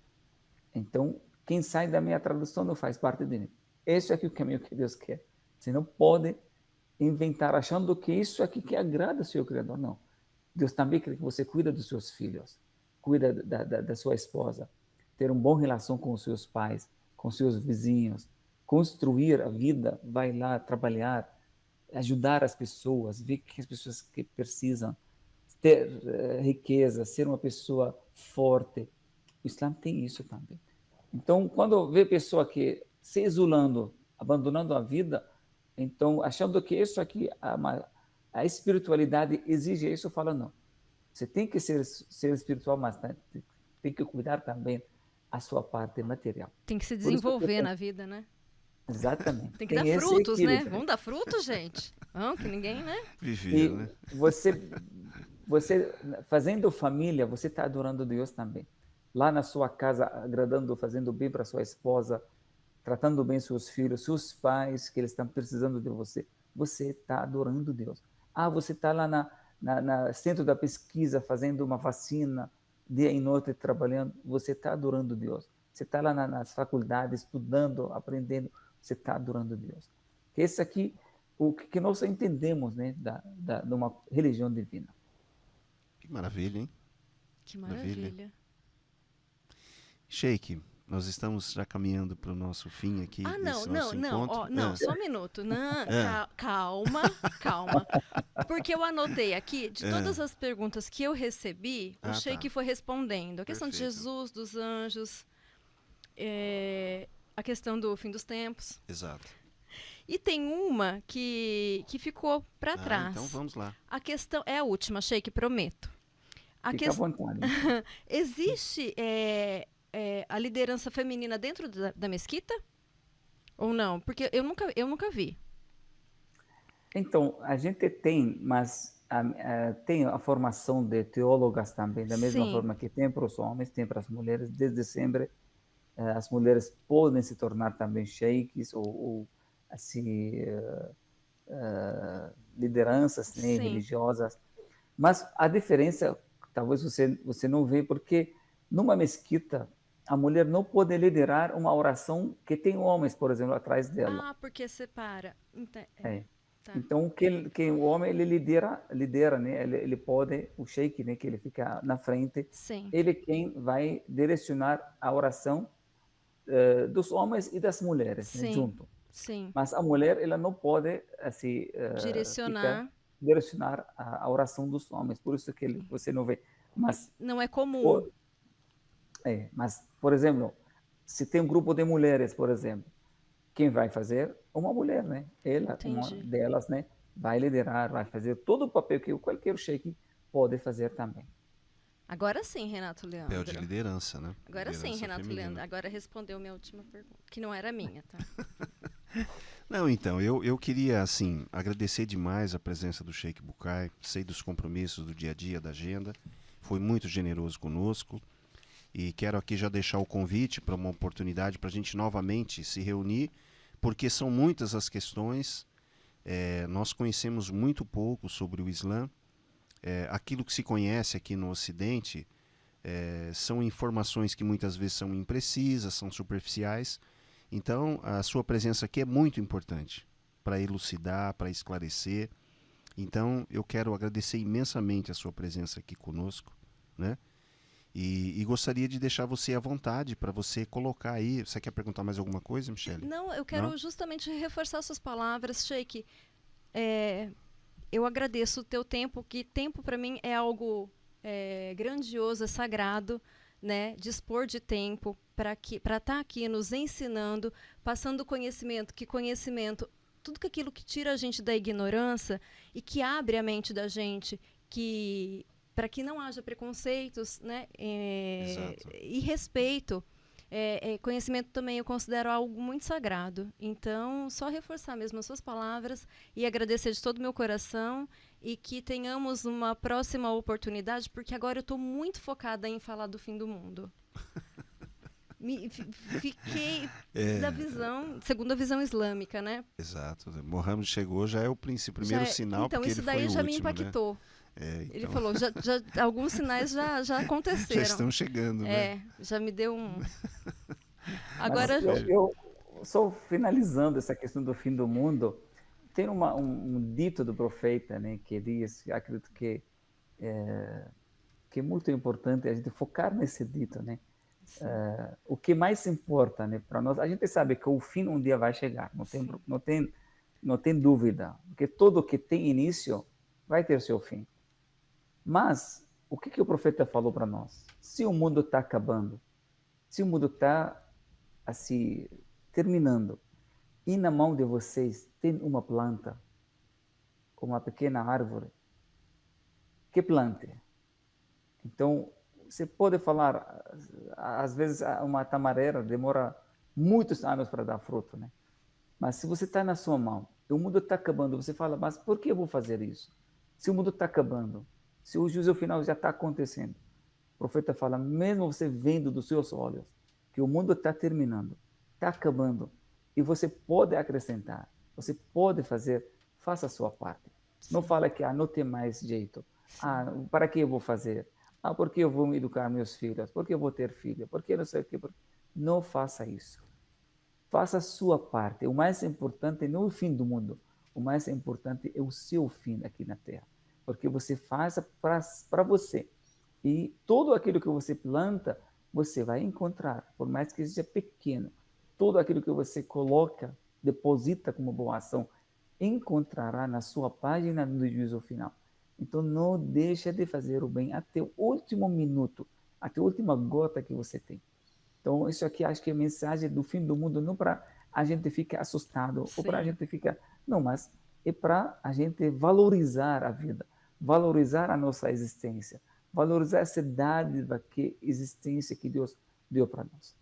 Então, quem sai da minha tradução não faz parte de mim. Esse é o caminho que Deus quer. Você não pode inventar achando que isso aqui que agrada o seu Criador. Não. Deus também quer que você cuida dos seus filhos, cuida da sua esposa, ter uma boa relação com os seus pais, com seus vizinhos, construir a vida, vai lá trabalhar, ajudar as pessoas, ver que as pessoas que precisam, ter riqueza, ser uma pessoa forte. O Islã tem isso também. Então, quando vê pessoa que se isolando, abandonando a vida, então, achando que isso aqui, a espiritualidade exige isso, fala não. Você tem que ser espiritual, mas tem que cuidar também a sua parte material. Tem que se desenvolver na vida, né? Exatamente. Tem que dar frutos, né? Vamos dar frutos, gente. Vamos, que ninguém, né? Viver, né? Você fazendo família, você está adorando Deus também. Lá na sua casa, agradando, fazendo bem para sua esposa, tratando bem seus filhos, seus pais, que eles estão precisando de você. Você está adorando Deus. Você está lá no centro da pesquisa, fazendo uma vacina, dia e noite trabalhando. Você está adorando Deus. Você está lá nas faculdades, estudando, aprendendo. Você está adorando Deus. Esse aqui, o que nós entendemos, né, de uma religião divina. Que maravilha, hein? Que maravilha. Sheikh, nós estamos já caminhando para o nosso fim aqui. Não, só um minuto. Não, calma. Porque eu anotei aqui, de todas as perguntas que eu recebi, o Sheikh foi respondendo. A questão de Jesus, dos anjos, a questão do fim dos tempos. Exato. E tem uma que ficou para trás. Então vamos lá. A questão é a última, Sheikh, prometo. Fica à vontade. Existe a liderança feminina dentro da mesquita? Ou não? Porque eu nunca vi. Então, a gente tem, mas tem a formação de teólogas também, da mesma Sim, forma que tem para os homens, tem para as mulheres. Desde sempre, as mulheres podem se tornar também sheiks ou assim, lideranças, né, sim. religiosas. Mas a diferença, talvez você não vê, porque numa mesquita, a mulher não pode liderar uma oração que tem homens, por exemplo, atrás dela. Ah, porque separa. É. Tá. Então, que o homem ele lidera, né? Ele pode, o sheik, né? Que ele fica na frente, Sim, ele é quem vai direcionar a oração dos homens e das mulheres, né? sim, Junto. sim. Mas a mulher, ela não pode, assim, ficar Direcionar direcionar a oração dos homens. Por isso que você não vê. Mas, não é comum. o- mas, por exemplo, se tem um grupo de mulheres, por exemplo, quem vai fazer? Uma mulher, né? Ela, uma Entendi. delas, né? Vai liderar, vai fazer todo o papel que qualquer sheik pode fazer também. Agora sim, Renato Papel de Leandro. liderança, né? Agora sim, Liderança Renato Leandro. feminina. Agora respondeu minha última pergunta, que não era minha, tá? Não, então, eu queria, assim, agradecer demais a presença do Sheik Bukai, sei dos compromissos do dia a dia, da agenda, foi muito generoso conosco e quero aqui já deixar o convite para uma oportunidade para a gente novamente se reunir, porque são muitas as questões, nós conhecemos muito pouco sobre o Islã, aquilo que se conhece aqui no Ocidente são informações que muitas vezes são imprecisas, são superficiais. Então, a sua presença aqui é muito importante para elucidar, para esclarecer. Então, eu quero agradecer imensamente a sua presença aqui conosco, né? E gostaria de deixar você à vontade para você colocar aí. Você quer perguntar mais alguma coisa, Michele? Não, eu Não? quero justamente reforçar suas palavras, Sheik. É, eu agradeço o teu tempo, que tempo para mim é algo grandioso, é sagrado, né? Dispor de tempo para estar aqui nos ensinando, passando conhecimento, que conhecimento, tudo aquilo que tira a gente da ignorância e que abre a mente da gente, que para que não haja preconceitos, né? Exato. E respeito. Conhecimento também eu considero algo muito sagrado. Então, só reforçar mesmo as suas palavras e agradecer de todo o meu coração e que tenhamos uma próxima oportunidade, porque agora eu estou muito focada em falar do fim do mundo. Fiquei da visão, segundo a visão islâmica, né? Exato. Mohammed chegou, já é o primeiro sinal, Então, porque isso ele foi daí o já me último, né? impactou. Ele Então, falou, alguns sinais já já aconteceram. estão chegando, né? Já me deu um. Mas Agora, eu só finalizando essa questão do fim do mundo, tem um dito do profeta, né, que diz, acredito que é muito importante a gente focar nesse dito, né? sim, O que mais importa, né, para nós, a gente sabe que o fim um dia vai chegar, sim, não tem dúvida, porque tudo que tem início vai ter seu fim. Mas o que o profeta falou para nós? Se o mundo está acabando, se o mundo está assim terminando, e na mão de vocês tem uma planta, uma pequena árvore, que plante. Então, você pode falar, às vezes uma tamareira demora muitos anos para dar fruto, né? Mas se você está na sua mão, e o mundo está acabando, você fala, mas por que eu vou fazer isso? Se o mundo está acabando, se o juízo final já está acontecendo, o profeta fala, mesmo você vendo dos seus olhos que o mundo está terminando, está acabando, e você pode acrescentar, você pode fazer, faça a sua parte. Não sim, fala que não tem mais jeito. sim. Para que eu vou fazer? Porque eu vou educar meus filhos? Porque eu vou ter filho? Porque não sei o que. Não faça isso. Faça a sua parte. O mais importante não é o fim do mundo. O mais importante é o seu fim aqui na Terra. Porque você faz para você. E tudo aquilo que você planta, você vai encontrar, por mais que seja pequeno. Tudo aquilo que você coloca, deposita como boa ação, encontrará na sua página do juízo final. Então não deixa de fazer o bem até o último minuto, até a última gota que você tem. Então, isso aqui acho que é a mensagem do fim do mundo, não para a gente ficar assustado, ou para a Sim, gente ficar. Não, mas é para a gente valorizar a vida, valorizar a nossa existência, valorizar essa dádiva que existência que Deus deu para nós.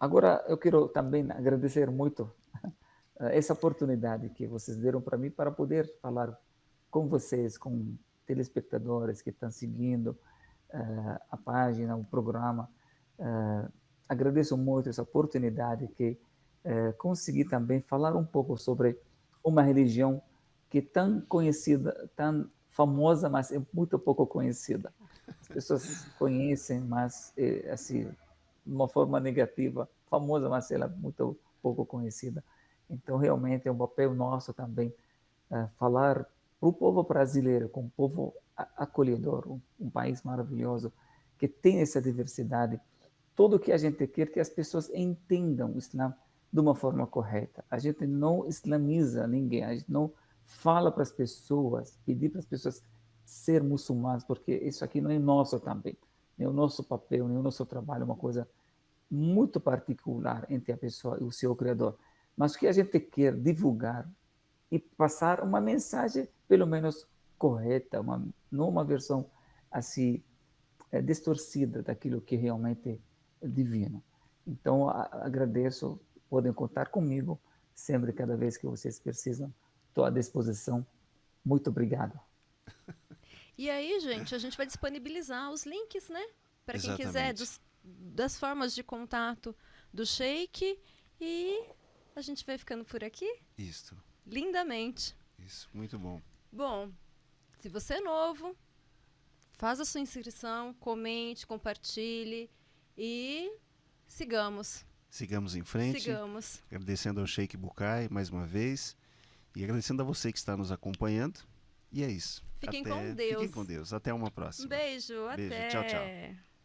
Agora, eu quero também agradecer muito essa oportunidade que vocês deram para mim para poder falar com vocês, com telespectadores que estão seguindo a página, o programa. Agradeço muito essa oportunidade que consegui também falar um pouco sobre uma religião que é tão conhecida, tão famosa, mas é muito pouco conhecida. As pessoas conhecem, mas assim, de uma forma negativa, famosa, mas ela é muito pouco conhecida. Então, realmente, é um papel nosso também falar para o povo brasileiro, com um povo acolhedor, um país maravilhoso, que tem essa diversidade. Tudo que a gente quer que as pessoas entendam o Islã de uma forma correta. A gente não islamiza ninguém, a gente não fala para as pessoas, pedir para as pessoas ser muçulmanos, porque isso aqui não é nosso também, nem o nosso papel, nem o nosso trabalho, é uma coisa muito particular entre a pessoa e o seu Criador. Mas o que a gente quer divulgar e passar uma mensagem, pelo menos correta, não uma versão assim distorcida daquilo que realmente é divino. Então, agradeço, podem contar comigo sempre, cada vez que vocês precisam, estou à disposição. Muito obrigado. E aí, gente, a gente vai disponibilizar os links, né? Para quem quiser, Exatamente. das formas de contato do Sheik. E a gente vai ficando por aqui Isso, lindamente. isso, muito bom. Bom, se você é novo, faz a sua inscrição, comente, compartilhe e sigamos. Sigamos em frente, Sigamos. agradecendo ao Sheik Bukai mais uma vez e agradecendo a você que está nos acompanhando. E é isso. Fiquem com Deus. Fiquem com Deus. Até uma próxima. Um beijo, Beijo, até. tchau, tchau.